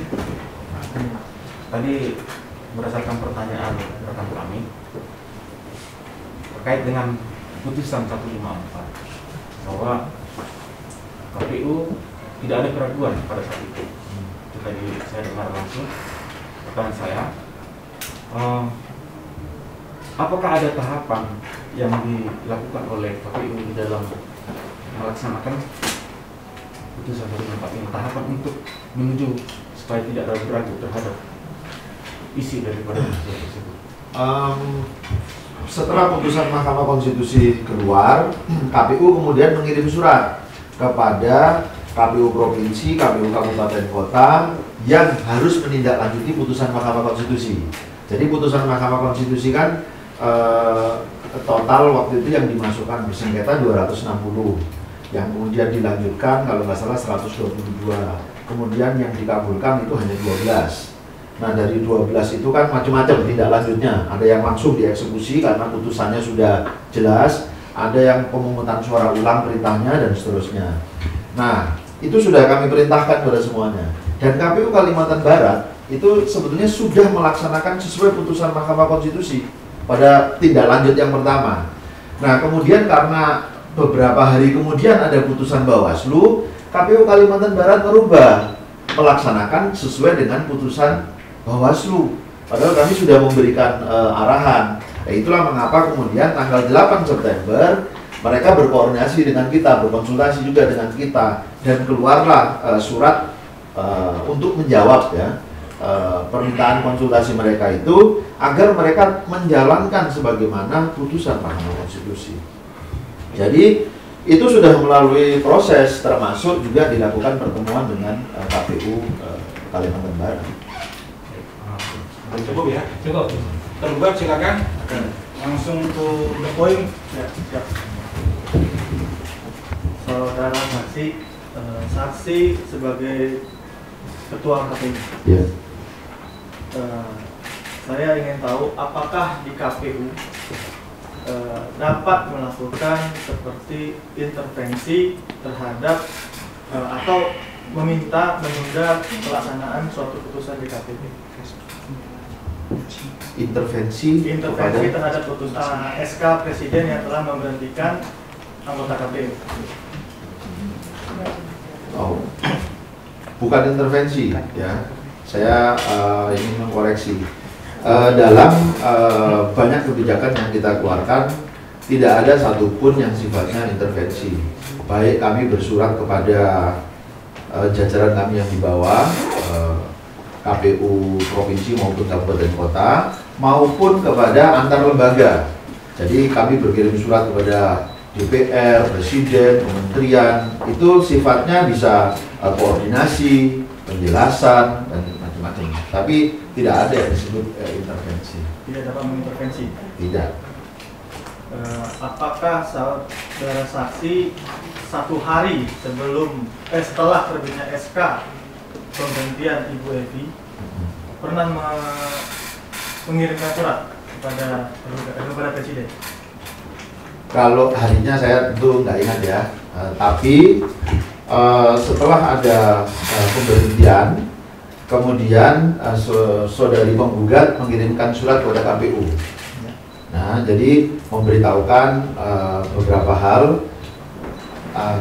tadi berdasarkan pertanyaan rekan kami terkait dengan putusan 154 bahwa KPU tidak ada keraguan pada saat itu. Itu tadi saya dengar langsung. Pertanyaan saya, apakah ada tahapan yang dilakukan oleh KPU di dalam melaksanakan putusan 154 ini, tahapan untuk menuju supaya tidak ragu-ragu terhadap isi daripada putusan tersebut? Setelah putusan Mahkamah Konstitusi keluar, KPU kemudian mengirim surat kepada KPU Provinsi, KPU Kabupaten Kota yang harus menindaklanjuti putusan Mahkamah Konstitusi. Jadi putusan Mahkamah Konstitusi kan total waktu itu yang dimasukkan bersengketa 260, yang kemudian dilanjutkan kalau nggak salah 122, kemudian yang dikabulkan itu hanya 12. Nah dari 12 itu kan macam-macam tindak lanjutnya, ada yang langsung dieksekusi karena putusannya sudah jelas, ada yang pemungutan suara ulang perintahnya dan seterusnya. Nah itu sudah kami perintahkan pada semuanya, dan KPU Kalimantan Barat itu sebetulnya sudah melaksanakan sesuai putusan Mahkamah Konstitusi pada tindak lanjut yang pertama. Nah kemudian karena beberapa hari kemudian ada putusan Bawaslu, KPU Kalimantan Barat merubah, melaksanakan sesuai dengan putusan Bawaslu. Padahal kami sudah memberikan arahan. Nah, itulah mengapa kemudian tanggal 8 September mereka berkoordinasi dengan kita, berkonsultasi juga dengan kita, dan keluarlah surat untuk menjawab ya permintaan konsultasi mereka itu agar mereka menjalankan sebagaimana putusan Mahkamah Konstitusi. Jadi itu sudah melalui proses, termasuk juga dilakukan pertemuan dengan KPU Kalimantan Barat. Cukup ya? Cukup. Tergugat silakan. Langsung ke the point. Ya, siap. Saudara saksi, saksi sebagai ketua KPU. Ya. Saya ingin tahu apakah di KPU dapat melakukan seperti intervensi terhadap atau meminta menunda pelaksanaan suatu putusan di KPU. Intervensi Terhadap putusan SK Presiden yang telah memberhentikan anggota KPU. Oh, bukan intervensi ya. Saya ingin mengkoreksi. Dalam banyak kebijakan yang kita keluarkan tidak ada satupun yang sifatnya intervensi. Baik kami bersurat kepada jajaran kami yang di bawah, KPU Provinsi maupun Kabupaten Kota, maupun kepada antar lembaga. Jadi kami berkirim surat kepada DPR, Presiden, Kementerian, itu sifatnya bisa koordinasi, penjelasan dan macam-macam. Tapi tidak ada yang disebut intervensi. Tidak dapat mengintervensi. Tidak. Apakah saudara saksi 1 hari setelah terbitnya SK pemberhentian Ibu Evi pernah mengirimkan surat kepada Presiden? Kalau harinya saya tentu nggak ingat ya, tapi setelah ada pemberhentian, kemudian saudari penggugat mengirimkan surat kepada KPU. Nah, jadi memberitahukan beberapa hal,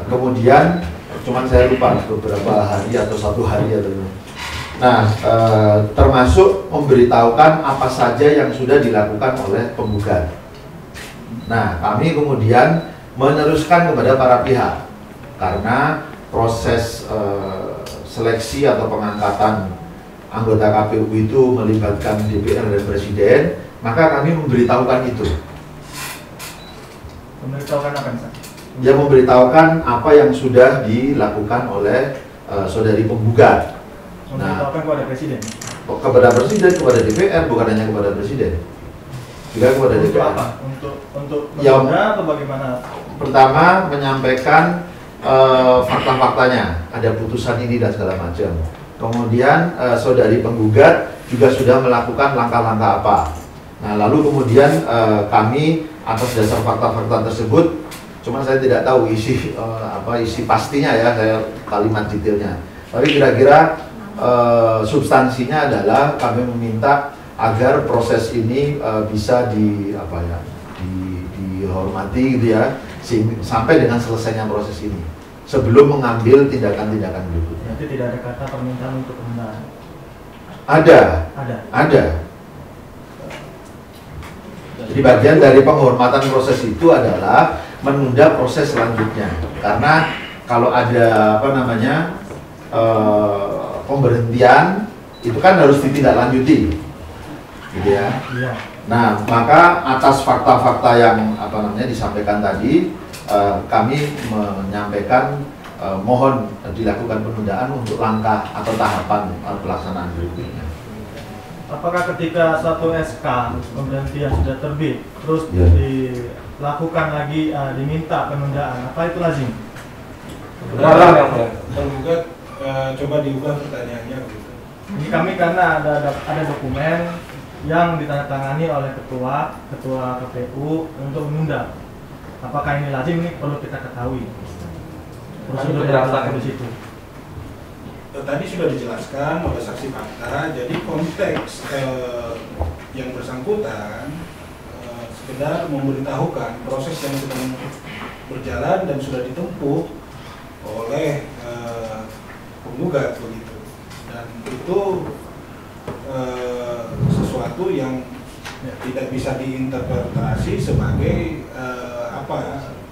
kemudian cuman saya lupa beberapa hari atau 1 hari atau nah, termasuk memberitahukan apa saja yang sudah dilakukan oleh penggugat. Nah, kami kemudian meneruskan kepada para pihak karena proses seleksi atau pengangkatan anggota KPU itu melibatkan DPR dan Presiden, maka kami memberitahukan itu. Memberitahukan apa nih? Ya, memberitahukan apa yang sudah dilakukan oleh saudari penggugat. Memberitahukan kepada Presiden. Kepada Presiden, kepada DPR, bukan hanya kepada Presiden, juga kepada Untuk DPR. apa? Untuk Ya, menunda atau bagaimana? Pertama, menyampaikan fakta-faktanya, ada putusan ini dan segala macam. Kemudian saudari penggugat juga sudah melakukan langkah-langkah apa. Nah, lalu kemudian kami atas dasar fakta-fakta tersebut, cuma saya tidak tahu isi isi pastinya ya, saya kalimat detailnya. Tapi kira-kira substansinya adalah kami meminta agar proses ini bisa dihormati gitu ya, sampai dengan selesainya proses ini sebelum mengambil tindakan-tindakan berikutnya. Nanti tidak ada kata permintaan untuk penundaan. Ada. Jadi bagian dari penghormatan proses itu adalah menunda proses selanjutnya. Karena kalau ada pemberhentian itu kan harus ditindaklanjuti, gitu ya. Iya. Nah, maka atas fakta-fakta yang disampaikan tadi, kami menyampaikan mohon dilakukan penundaan untuk langkah atau tahapan pelaksanaan berikutnya. Apakah ketika satu SK pemberhentian sudah terbit, terus dilakukan lagi diminta penundaan, apa itu lazim? Benar yang Penggugat coba diubah pertanyaannya begitu. Ini kami karena ada dokumen yang ditandatangani oleh ketua KPU untuk menunda. Apakah ini lazim? Ini perlu kita ketahui. Prosedur yang berlaku di situ. Tadi sudah dijelaskan oleh saksi fakta. Jadi konteks yang bersangkutan sekedar memberitahukan proses yang sedang berjalan dan sudah ditempuh oleh penggugat begitu. Dan itu sesuatu yang tidak bisa diinterpretasi sebagai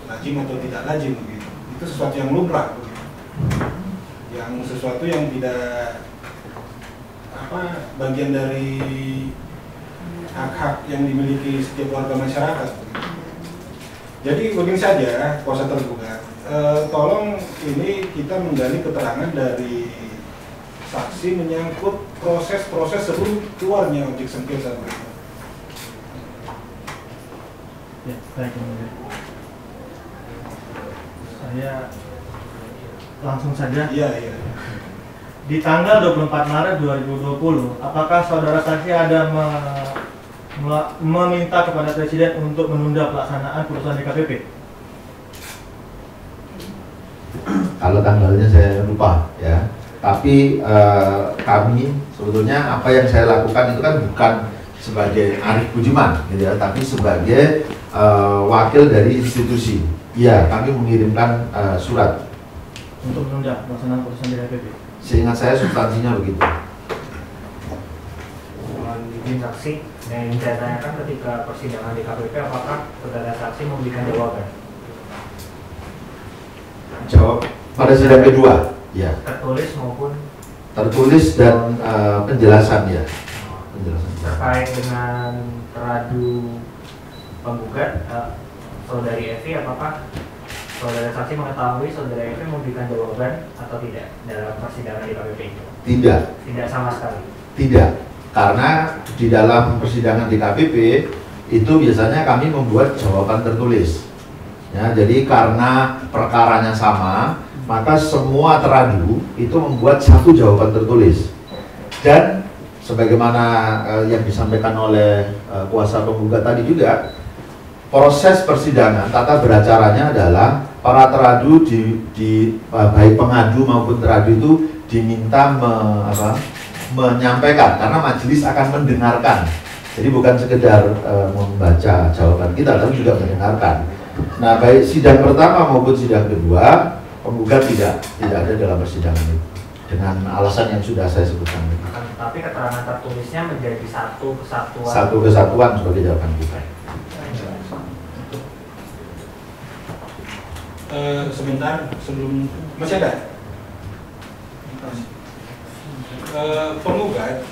lazim atau tidak lazim begitu. Itu sesuatu yang lumrah begitu. Yang sesuatu yang tidak bagian dari hak-hak yang dimiliki setiap warga masyarakat begitu. Jadi begini saja kuasa tergugat, tolong ini kita menggali keterangan dari saksi menyangkut proses-proses sebelum keluarnya objek sengketa begitu. Ya, baik. Saya langsung saja. Iya. Di tanggal 24 Maret 2020, apakah saudara saksi ada meminta kepada Presiden untuk menunda pelaksanaan putusan DKPP? Kalau tanggalnya saya lupa ya. Tapi kami sebetulnya apa yang saya lakukan itu kan bukan sebagai Arief Budiman gitu ya, tapi sebagai wakil dari institusi. Iya, kami mengirimkan surat untuk menunda pelaksanaan putusan DKPP. Seingat saya substansinya begitu. Izin saksi, yang ingin saya tanyakan ketika persidangan DKPP, apakah saudara saksi memberikan jawaban? Jawab pada sidang kedua, ya. Tertulis maupun Tertulis dan penjelasan ya. Penjelasan. terkait dengan teradu penggugat, saudari Evi, apakah saudara saksi mengetahui saudara Evi memberikan jawaban atau tidak dalam persidangan di KPP itu? Tidak. Tidak sama sekali. Tidak, karena di dalam persidangan di KPP itu biasanya kami membuat jawaban tertulis. Ya, jadi karena perkaranya sama, maka semua teradu itu membuat satu jawaban tertulis. Dan sebagaimana yang disampaikan oleh kuasa penggugat tadi juga, proses persidangan tata beracaranya adalah para teradu baik pengadu maupun teradu itu diminta menyampaikan, karena majelis akan mendengarkan. Jadi bukan sekedar membaca jawaban kita, tapi juga mendengarkan. Nah, baik sidang pertama maupun sidang kedua, penggugat tidak ada dalam persidangan itu dengan alasan yang sudah saya sebutkan. Tapi keterangan tertulisnya menjadi satu kesatuan. Satu kesatuan sebagai jawaban kita. Sebentar sebelum masih ada. Penggugat,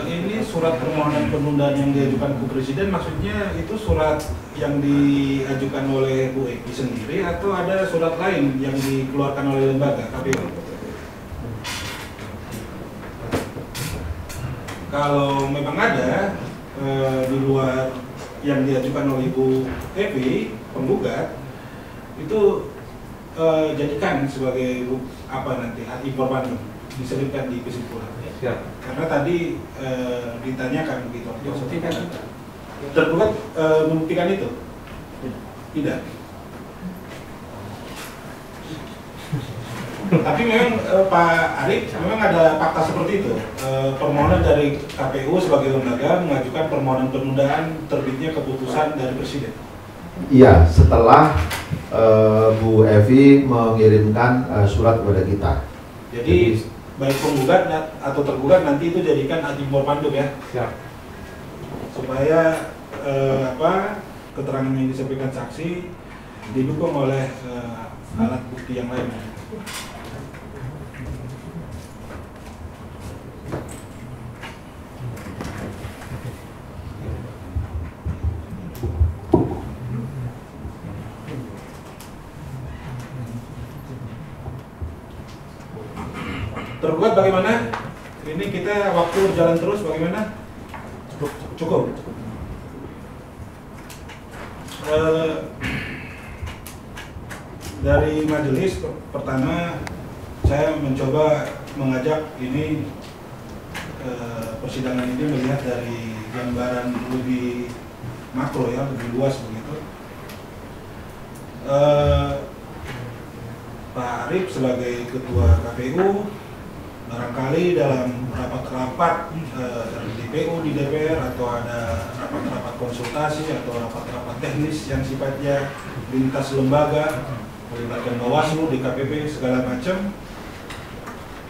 ini surat permohonan penundaan yang diajukan ke Presiden, maksudnya itu surat yang diajukan oleh Bu Evi sendiri atau ada surat lain yang dikeluarkan oleh lembaga KPU? Kalau memang ada di luar yang diajukan oleh Bu Evi, penggugat, itu jadikan sebagai nanti informasi diselipkan di kesimpulan. Siap. Karena tadi ditanyakan begitu. Tergugat membuktikan itu? Tidak. Tapi memang Pak Arif memang ada fakta seperti itu. Permohonan dari KPU sebagai lembaga mengajukan permohonan penundaan terbitnya keputusan dari Presiden. Iya, setelah Bu Evi mengirimkan surat kepada kita. Jadi baik penggugat atau tergugat nanti itu jadikan ad informandum ya. Siap. Supaya keterangan yang disampaikan saksi didukung oleh alat bukti yang lain. Tergugat bagaimana? Ini kita waktu berjalan terus bagaimana? Cukup. Dari majelis pertama saya mencoba mengajak ini persidangan ini melihat dari gambaran lebih makro ya, lebih luas begitu. Pak Arif sebagai ketua KPU barangkali dalam rapat-rapat DPU di DPR atau ada rapat-rapat konsultasi atau rapat-rapat teknis yang sifatnya lintas lembaga melibatkan Bawaslu, DKPP segala macam,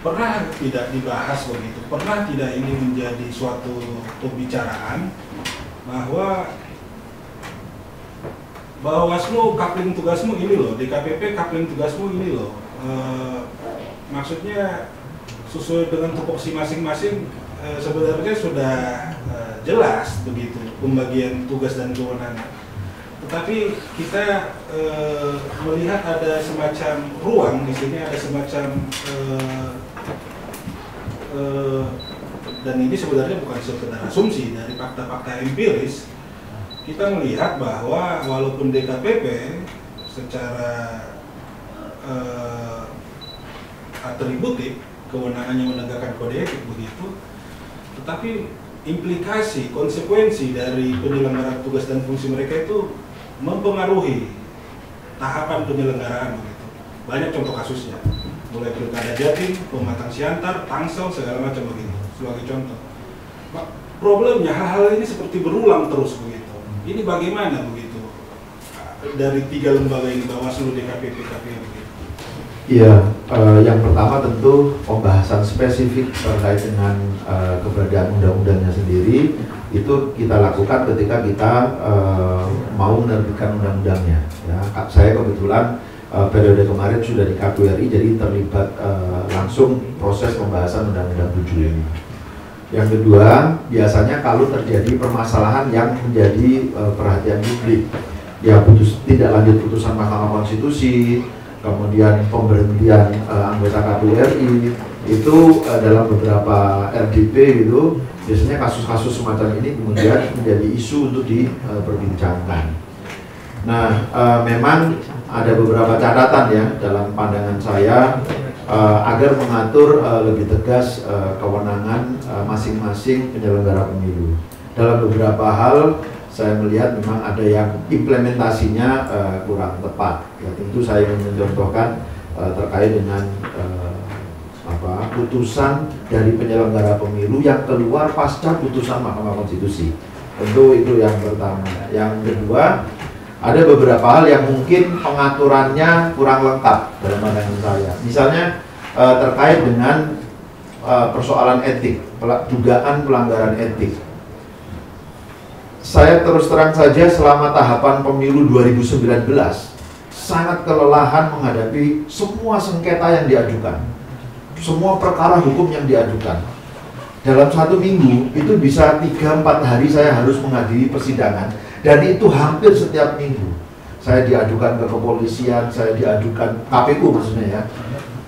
pernah tidak dibahas begitu, pernah tidak ini menjadi suatu pembicaraan bahwa Bawaslu kapling tugasmu ini loh, DKPP kapling tugasmu ini loh, maksudnya sesuai dengan tupoksi masing-masing sebenarnya sudah jelas begitu pembagian tugas dan kewenangan. Tetapi kita melihat ada semacam ruang di sini, ada semacam dan ini sebenarnya bukan sekedar asumsi, dari fakta-fakta empiris kita melihat bahwa walaupun DKPP secara atributif kewenangannya menegakkan kode etik begitu, tetapi implikasi, konsekuensi dari penyelenggaraan tugas dan fungsi mereka itu mempengaruhi tahapan penyelenggaraan begitu. Banyak contoh kasusnya, mulai Pilkada Jatim, Pematang Siantar, Tangsel, segala macam begitu, sebagai contoh. Problemnya hal-hal ini seperti berulang terus begitu. Ini bagaimana begitu dari tiga lembaga ini, Bawaslu, DKPP, KPU begitu? Iya, yang pertama tentu pembahasan spesifik terkait dengan keberadaan undang-undangnya sendiri itu kita lakukan ketika kita mau menerbitkan undang-undangnya. Ya, saya kebetulan periode kemarin sudah di KPURI, jadi terlibat langsung proses pembahasan Undang-Undang 7 ini. Yang kedua, biasanya kalau terjadi permasalahan yang menjadi perhatian publik, ya tidak lanjut putusan Mahkamah Konstitusi, kemudian pemberhentian anggota KPU RI, itu dalam beberapa RDP gitu, biasanya kasus-kasus semacam ini kemudian menjadi isu untuk diperbincangkan. Nah, memang ada beberapa catatan ya dalam pandangan saya agar mengatur lebih tegas kewenangan masing-masing penyelenggara pemilu. Dalam beberapa hal saya melihat memang ada yang implementasinya kurang tepat. Ya, tentu saya ingin mencontohkan terkait dengan putusan dari penyelenggara pemilu yang keluar pasca putusan Mahkamah Konstitusi. Tentu itu yang pertama. Yang kedua, ada beberapa hal yang mungkin pengaturannya kurang lengkap dalam pandangan saya. Misalnya terkait dengan persoalan etik, dugaan pelanggaran etik. Saya terus terang saja selama tahapan pemilu 2019 sangat kelelahan menghadapi semua sengketa yang diajukan, semua perkara hukum yang diajukan. Dalam satu minggu itu bisa 3-4 hari saya harus menghadiri persidangan, dan itu hampir setiap minggu. Saya diajukan ke kepolisian, saya diajukan KPU maksudnya ya,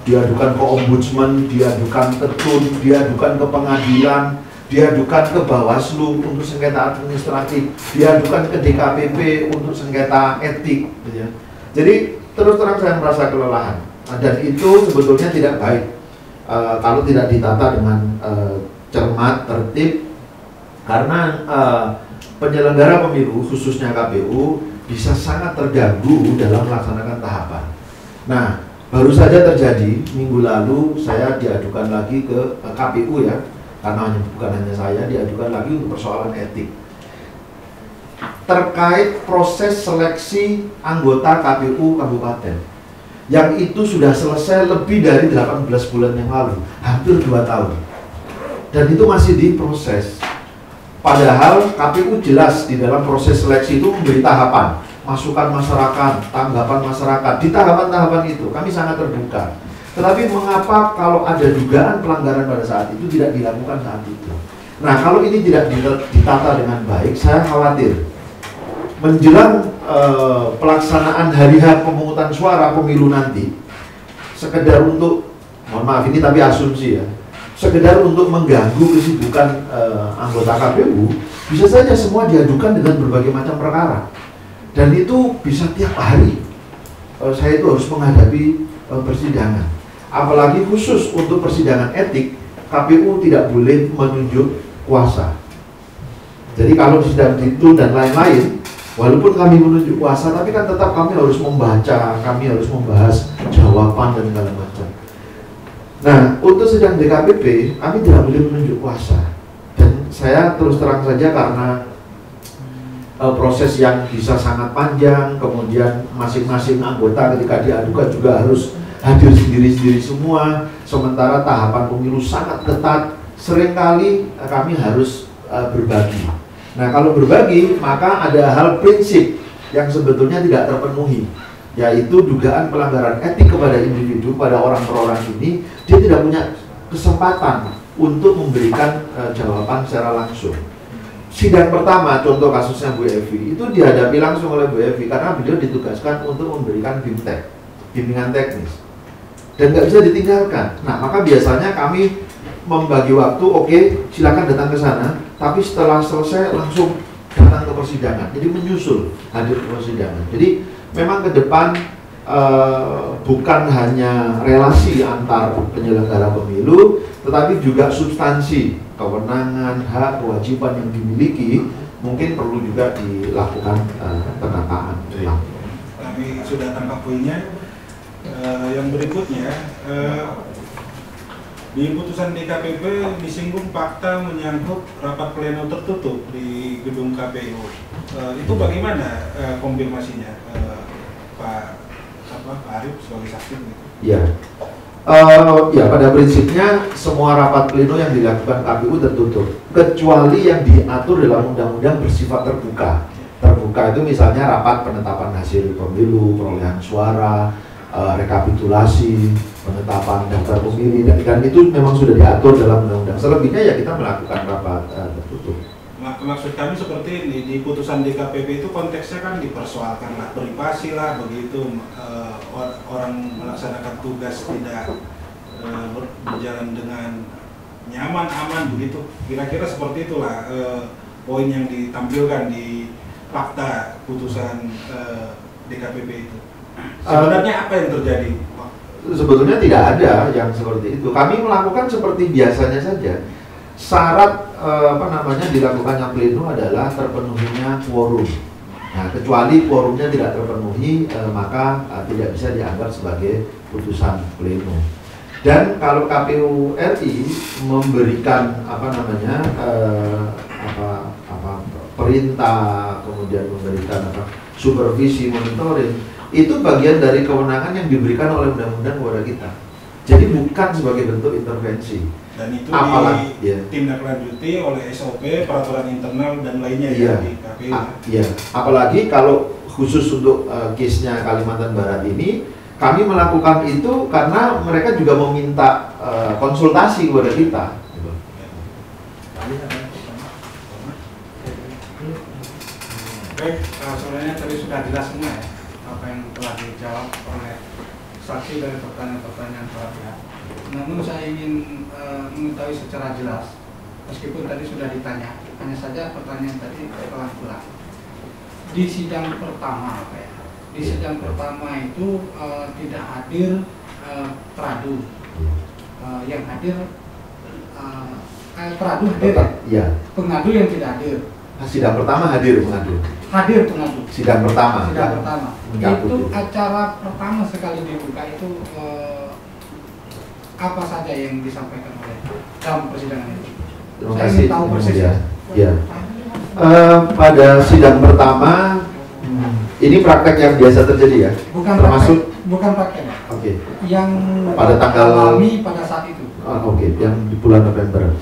diajukan ke ombudsman, diajukan ke TUN, diajukan ke pengadilan, diajukan ke Bawaslu untuk sengketa administratif, diajukan ke DKPP untuk sengketa etik gitu ya. Jadi terus terang saya merasa kelelahan, dan itu sebetulnya tidak baik kalau tidak ditata dengan cermat, tertib, karena penyelenggara pemilu khususnya KPU bisa sangat terganggu dalam melaksanakan tahapan. Nah, baru saja terjadi minggu lalu saya diajukan lagi ke KPU ya, karena bukan hanya saya, diajukan lagi untuk persoalan etik terkait proses seleksi anggota KPU kabupaten yang itu sudah selesai lebih dari 18 bulan yang lalu, hampir 2 tahun, dan itu masih diproses. Padahal KPU jelas di dalam proses seleksi itu memberi tahapan, masukan masyarakat, tanggapan masyarakat. Di tahapan-tahapan itu kami sangat terbuka. Tetapi mengapa kalau ada dugaan pelanggaran pada saat itu tidak dilakukan saat itu? Nah, kalau ini tidak ditata dengan baik, saya khawatir menjelang pelaksanaan hari H pemungutan suara pemilu nanti, sekedar untuk, mohon maaf ini tapi asumsi ya, sekedar untuk mengganggu kesibukan anggota KPU, bisa saja semua diajukan dengan berbagai macam perkara, dan itu bisa tiap hari saya itu harus menghadapi persidangan. Apalagi khusus untuk persidangan etik, KPU tidak boleh menunjuk kuasa. Jadi kalau sidang itu dan lain-lain, walaupun kami menunjuk kuasa, tapi kan tetap kami harus membaca, kami harus membahas jawaban dan segala macam. Nah, untuk sidang DKPP, kami tidak boleh menunjuk kuasa. Dan saya terus terang saja karena proses yang bisa sangat panjang, kemudian masing-masing anggota ketika diadukan juga harus hadir sendiri-sendiri semua, sementara tahapan pemilu sangat ketat, seringkali kami harus berbagi. Nah, kalau berbagi, maka ada hal prinsip yang sebetulnya tidak terpenuhi, yaitu dugaan pelanggaran etik kepada individu, pada orang per orang ini, dia tidak punya kesempatan untuk memberikan jawaban secara langsung. Sidang pertama, contoh kasusnya Bu Evi, itu dihadapi langsung oleh Bu Evi karena beliau ditugaskan untuk memberikan BIMTEK, bimbingan teknis, dan nggak bisa ditinggalkan. Nah, maka biasanya kami membagi waktu, oke, silakan datang ke sana, tapi setelah selesai langsung datang ke persidangan. Jadi menyusul hadir ke persidangan. Jadi memang ke depan bukan hanya relasi antar penyelenggara pemilu, tetapi juga substansi, kewenangan, hak, kewajiban yang dimiliki mungkin perlu juga dilakukan penataan. Kami sudah tangkap poinnya. Yang berikutnya, di putusan DKPP disinggung fakta menyangkut rapat pleno tertutup di gedung KPU. Itu bagaimana konfirmasinya, Pak Arief sebagai saksi? Ya, ya pada prinsipnya semua rapat pleno yang dilakukan KPU tertutup, kecuali yang diatur dalam undang-undang bersifat terbuka. Terbuka itu misalnya rapat penetapan hasil pemilu, perolehan suara, rekapitulasi, penetapan daftar pemilih, dan itu memang sudah diatur dalam undang-undang. Selebihnya ya kita melakukan rapat tertutup. maksud kami seperti ini, di putusan DKPP itu konteksnya kan dipersoalkan lah, privasi lah, begitu orang melaksanakan tugas tidak berjalan dengan nyaman, aman, begitu. Kira-kira seperti itulah poin yang ditampilkan di fakta putusan DKPP itu. Sebenarnya apa yang terjadi? Sebetulnya tidak ada yang seperti itu. Kami melakukan seperti biasanya saja. Syarat dilakukannya pleno adalah terpenuhinya quorum. Nah, kecuali quorumnya tidak terpenuhi, maka tidak bisa dianggap sebagai putusan pleno. Dan kalau KPU RI memberikan perintah, kemudian memberikan supervisi, monitoring, itu bagian dari kewenangan yang diberikan oleh undang-undang kepada kita. Jadi bukan sebagai bentuk intervensi. Dan itu ya. ditindaklanjuti oleh SOP, peraturan internal dan lainnya ya, di KPU. Ya. Apalagi kalau khusus untuk case-nya Kalimantan Barat ini, kami melakukan itu karena mereka juga meminta konsultasi kepada kita. Gitu. Baik, sebenarnya tadi sudah jelas semua ya apa yang telah dijawab oleh saksi dari pertanyaan-pertanyaan para pihak. Namun saya ingin mengetahui secara jelas, meskipun tadi sudah ditanya, hanya saja pertanyaan tadi telah pulang. Di sidang pertama, di sidang pertama itu tidak hadir teradu, yang hadir teradu hadir, ya. Pengadu yang tidak hadir. Sidang pertama hadir pengadu. Hadir pengadu. Sidang pertama. Sidang pertama. Itu Itu acara pertama sekali dibuka itu apa saja yang disampaikan oleh dalam persidangan itu? Terima Saya kasih. ingin tahu persis. Ya. Pada sidang pertama, ini praktek yang biasa terjadi ya. Bukan termasuk praktek, bukan praktek. Oke. Yang pada tanggal alami pada saat itu. Oke, yang di bulan November.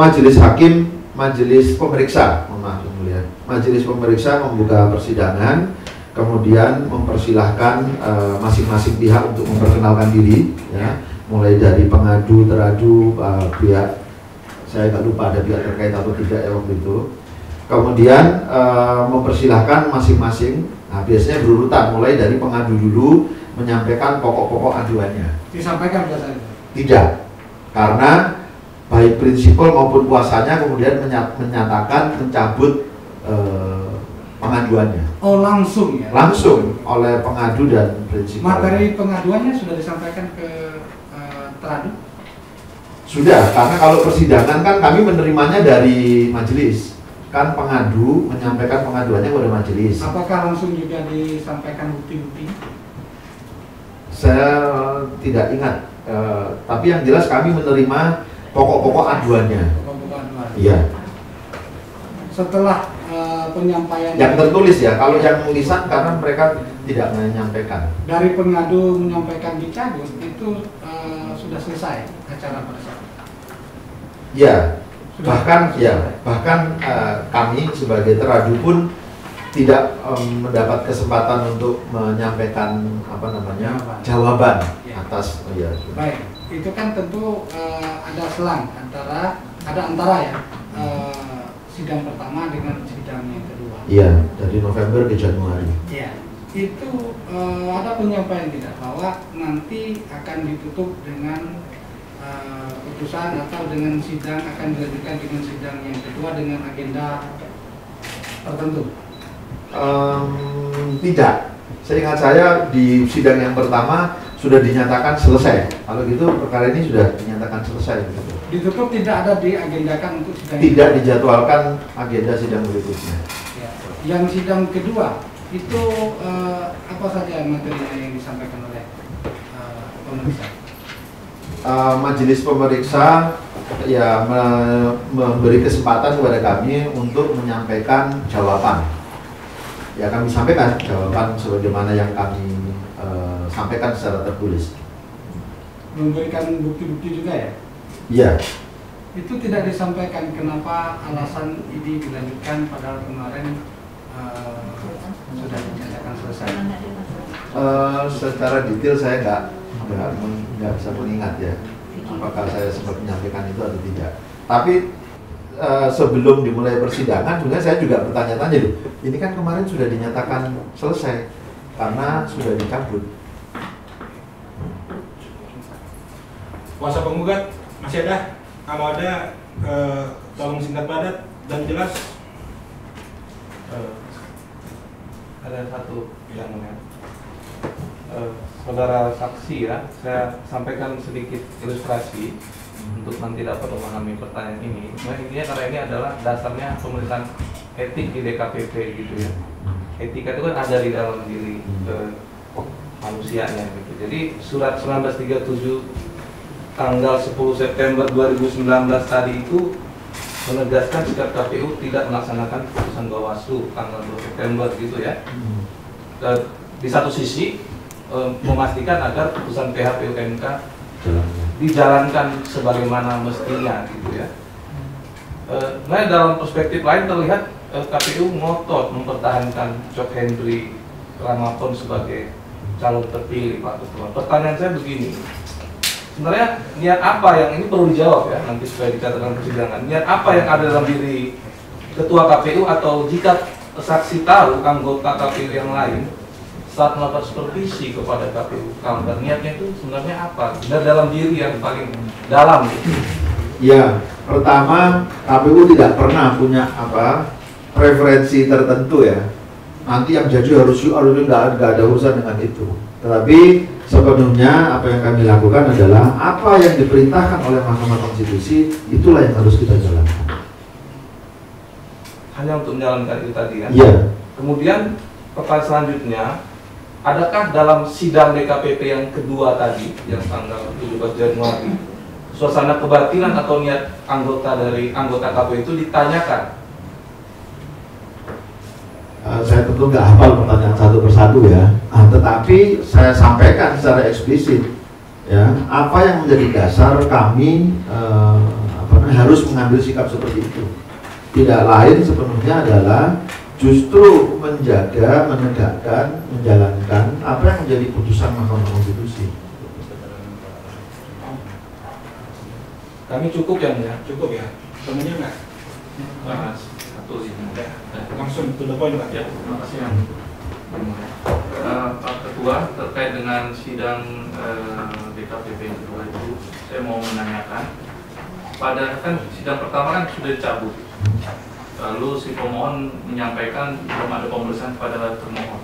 Majelis hakim, majelis pemeriksa, maaf yang mulia. Majelis pemeriksa membuka persidangan, kemudian mempersilahkan masing-masing pihak untuk memperkenalkan diri, ya. Mulai dari pengadu, teradu, pihak, saya nggak lupa ada pihak terkait atau tidak ya waktu itu. Kemudian mempersilahkan masing-masing, nah biasanya berurutan, mulai dari pengadu dulu menyampaikan pokok-pokok aduannya. Disampaikan biasanya? Tidak, karena baik prinsipal maupun kuasanya kemudian menyatakan mencabut pengaduannya. Oh, langsung ya? Langsung oleh pengadu dan prinsipal. Materi pengaduannya sudah disampaikan ke teradu? Sudah, karena kalau persidangan kan kami menerimanya dari majelis. Kan pengadu menyampaikan pengaduannya kepada majelis. Apakah langsung juga disampaikan bukti-bukti? Saya tidak ingat, tapi yang jelas kami menerima pokok-pokok aduannya. Pokok-pokok aduan. Iya. Setelah penyampaian yang tertulis ya, kalau yang tulisan karena mereka tidak menyampaikan. Dari pengadu menyampaikan dicabut itu sudah selesai acara pada saat itu. Ya, bahkan kami sebagai teradu pun tidak mendapat kesempatan untuk menyampaikan jawaban atas Baik, itu kan tentu ada selang antara sidang pertama dengan sidang yang kedua. Iya, dari November ke Januari. Iya, itu ada penyampaian tidak bahwa nanti akan ditutup dengan putusan atau dengan sidang akan dilanjutkan dengan sidang yang kedua dengan agenda tertentu? Tidak. Seingat saya di sidang yang pertama sudah dinyatakan selesai. Kalau gitu perkara ini sudah dinyatakan selesai. Gitu. Ditutup, tidak ada diagendakan untuk sidang. Tidak dijadwalkan agenda sidang berikutnya. Ya. Yang sidang kedua itu apa saja materinya yang disampaikan oleh pemeriksa? Majelis pemeriksa ya memberi kesempatan kepada kami untuk menyampaikan jawaban. Ya kami sampaikan jawaban sebagaimana yang kami sampaikan secara tertulis. Memberikan bukti-bukti juga ya? Iya. Itu tidak disampaikan kenapa alasan ini dilanjutkan padahal kemarin sudah dinyatakan selesai. Secara detail saya nggak bisa mengingat ya apakah saya sempat menyampaikan itu atau tidak. Tapi sebelum dimulai persidangan sebenarnya saya juga bertanya-tanya, ini kan kemarin sudah dinyatakan selesai karena sudah dicabut. Kuasa penggugat masih ada? Kalau ada, tolong singkat padat dan jelas. Ada satu yang saudara saksi ya, saya sampaikan sedikit ilustrasi untuk nanti dapat memahami pertanyaan ini. Nah, intinya karena ini adalah dasarnya pemeriksaan etik di DKPP gitu ya. Etika itu kan ada di dalam diri manusianya gitu. Jadi surat 1937 tanggal 10 September 2019 tadi itu menegaskan sikap KPU tidak melaksanakan putusan Bawaslu tanggal 2 September gitu ya. Di satu sisi memastikan agar putusan PHPU MK dijalankan sebagaimana mestinya gitu ya. Nah, dalam perspektif lain terlihat KPU ngotot mempertahankan Cok Hendri Ramapon sebagai calon terpilih Pak Ketua. Pertanyaan saya begini, sebenarnya niat apa yang ini perlu dijawab ya nanti supaya dikatakan persidangan. Niat apa yang ada dalam diri Ketua KPU atau jika saksi tahu anggota KPU yang lain saat melakukan supervisi kepada KPU counter, niatnya itu sebenarnya apa? Dan dalam diri yang paling dalam. Ya, pertama KPU tidak pernah punya preferensi tertentu ya. Nanti yang jadi harus nggak ada urusan dengan itu. Tetapi sepenuhnya apa yang kami lakukan adalah apa yang diperintahkan oleh Mahkamah Konstitusi, itulah yang harus kita jalankan. Hanya untuk menjalankan itu tadi ya. Iya. Kemudian pertanyaan selanjutnya, adakah dalam sidang DKPP yang kedua tadi, yang tanggal 17 Januari, suasana kebatilan atau niat anggota KPU itu ditanyakan? Saya tentu nggak hafal pertanyaan satu persatu ya, tetapi saya sampaikan secara eksplisit ya apa yang menjadi dasar kami harus mengambil sikap seperti itu. Tidak lain sepenuhnya adalah justru menjaga, menegakkan, menjalankan apa yang menjadi putusan Mahkamah Konstitusi. Kami cukup ya, Cukup ya? Temennya nggak? Satu sih. Langsung to the point Pak. Ya, terima kasih ya. Pak Ketua, terkait dengan sidang DKPP yang kedua itu, saya mau menanyakan, pada kan sidang pertama kan sudah dicabut. Lalu si pemohon menyampaikan belum ada pemeriksaan kepada termohon.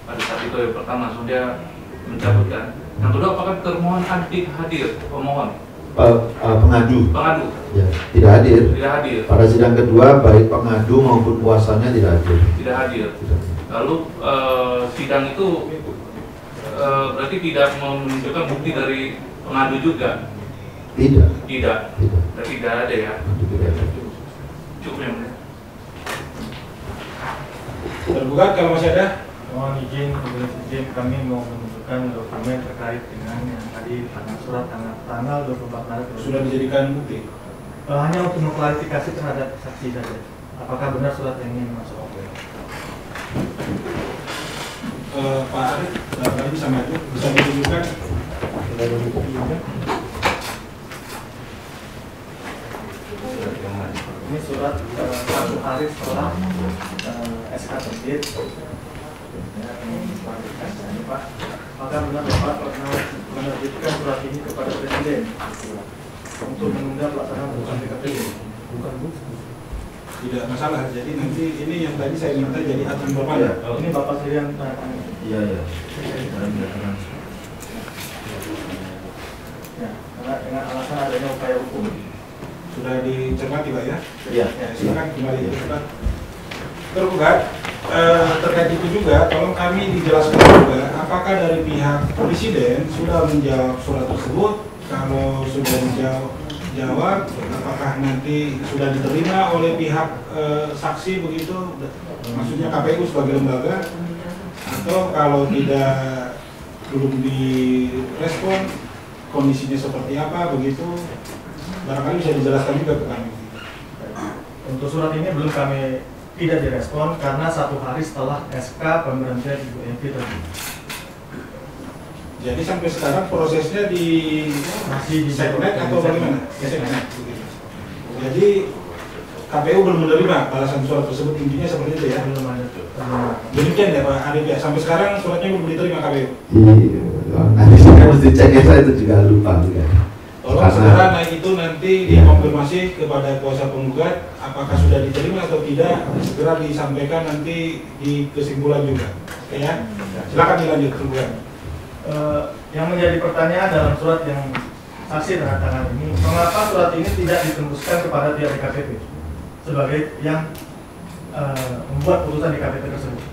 Pada saat itu yang pertama langsung dia mencabutkan. Yang kedua, apakah termohon hadir pemohon? Pengadu. Pengadu. Ya, tidak hadir. Tidak hadir. Pada sidang kedua baik pengadu maupun kuasanya tidak hadir. Tidak hadir. Lalu sidang itu berarti tidak menunjukkan bukti dari pengadu juga. Tidak. Tidak. Tidak. Berarti tidak ada ya. Tidak ada. Cukup ya. Tergugat kalau masih ada? Mohon izin kami mau menunjukkan dokumen terkait dengan yang tadi surat tanggal 24 Maret. Sudah dijadikan bukti? Hanya untuk mengklarifikasi terhadap saksi saja. Apakah benar surat yang ini masuk? Pak Arif, tadi bisa maju, bisa ditunjukkan? Ini surat 1 hari setelah SK terbit. Ya, ini Pak. Maka benar Bapak pernah menerbitkan surat ini kepada Presiden untuk menunda pelaksanaan putusan DKPP. Bukan Bu. Tidak masalah. Jadi nanti ini yang tadi saya minta jadi aturan berpada. Ini Bapak sendiri yang Iya, iya. Ya, karena dengan alasan adanya upaya hukum. Sudah dicermati Pak ya? Iya. Ya, silakan kembali ke tergugat. Terkait itu juga, tolong kami dijelaskan juga apakah dari pihak Presiden sudah menjawab surat tersebut. Kalau sudah dijawab, apakah nanti sudah diterima oleh pihak saksi begitu, maksudnya KPU sebagai lembaga, atau kalau tidak belum direspon kondisinya seperti apa begitu, barangkali bisa dijelaskan juga ke kami. Untuk surat ini belum kami tidak direspon karena 1 hari setelah SK pemberhentian Ibu Evi tadi. Jadi sampai sekarang prosesnya di Masih di segmen atau bagaimana? Segmen. Jadi KPU belum menerima balasan surat tersebut, intinya seperti itu ya. Belum ada tuh. Demikian ya Pak Arif ya, sampai sekarang suratnya belum diterima KPU. Iya, nanti saya mesti cek ya, saya itu juga lupa juga. Tolong saudara naik itu nanti dikonfirmasi kepada kuasa penggugat apakah sudah diterima atau tidak, segera disampaikan nanti di kesimpulan juga. Oke ya, silakan dilanjut penggugat. Yang menjadi pertanyaan dalam surat yang saksi tanda tangan ini, mengapa surat ini tidak ditembuskan kepada pihak DKPP sebagai yang membuat putusan DKPP tersebut?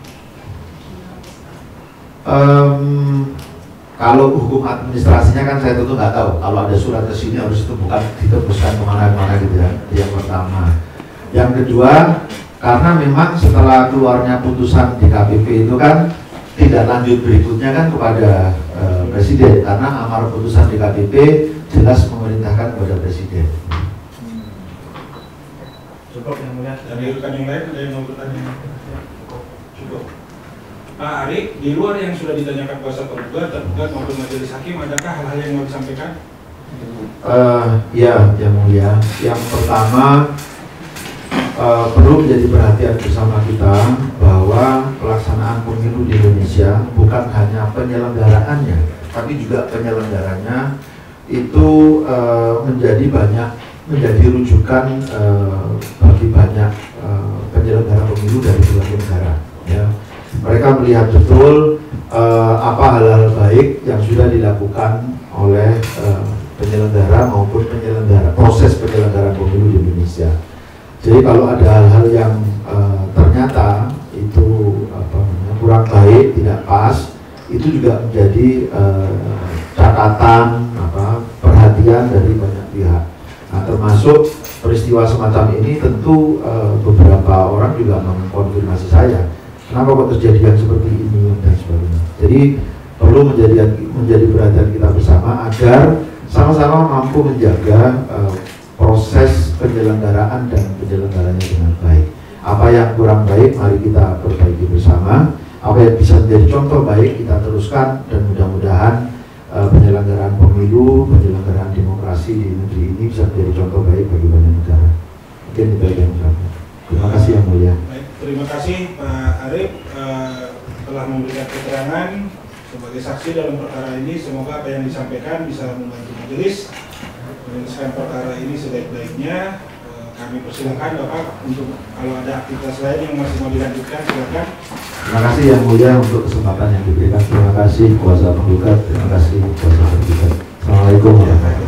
Kalau hukum administrasinya kan saya tentu nggak tahu. Kalau ada surat ke sini harus itu bukan ditembuskan kemana-mana gitu ya. Yang pertama. Yang kedua, karena memang setelah keluarnya putusan DKPP itu kan tidak lanjut berikutnya kan kepada Presiden, karena amar putusan DKPP jelas memerintahkan kepada Presiden. Cukup yang mulia. Dari rekan yang lain ada yang mau bertanya? Cukup. Pak Arif, di luar yang sudah ditanyakan kuasa penggugat, tergugat maupun majelis hakim, adakah hal-hal yang mau disampaikan? Ya, yang mulia. Yang pertama, perlu menjadi perhatian bersama kita bahwa pelaksanaan pemilu di Indonesia bukan hanya penyelenggaraannya, tapi juga penyelenggaranya itu menjadi rujukan bagi banyak penyelenggara pemilu dari berbagai negara. Ya. Mereka melihat betul apa hal-hal baik yang sudah dilakukan oleh penyelenggara maupun proses penyelenggaraan pemilu di Indonesia. Jadi kalau ada hal-hal yang ternyata itu kurang baik, tidak pas, itu juga menjadi catatan, perhatian dari banyak pihak. Nah, termasuk peristiwa semacam ini tentu beberapa orang juga mengkonfirmasi saya. Kenapa kok terjadi yang seperti ini dan sebagainya. Jadi perlu menjadi perhatian kita bersama agar sama-sama mampu menjaga proses penyelenggaraan dan penyelenggaranya dengan baik. Apa yang kurang baik mari kita perbaiki bersama. Apa yang bisa menjadi contoh baik kita teruskan, dan mudah-mudahan penyelenggaraan pemilu, penyelenggaraan demokrasi di negeri ini bisa menjadi contoh baik bagi banyak negara. Mungkin itu yang saya. Terima kasih yang mulia. Baik, terima kasih Pak Arif telah memberikan keterangan sebagai saksi dalam perkara ini. Semoga apa yang disampaikan bisa membantu majelis menyelesaikan perkara ini sebaik-baiknya. Kami persilakan Bapak untuk kalau ada aktivitas lain yang masih mau dilanjutkan, silakan. Terima kasih yang mulia untuk kesempatan yang diberikan. Terima kasih kuasa penggugat. Terima kasih kuasa penggugat. Assalamualaikum warahmatullahi wabarakatuh.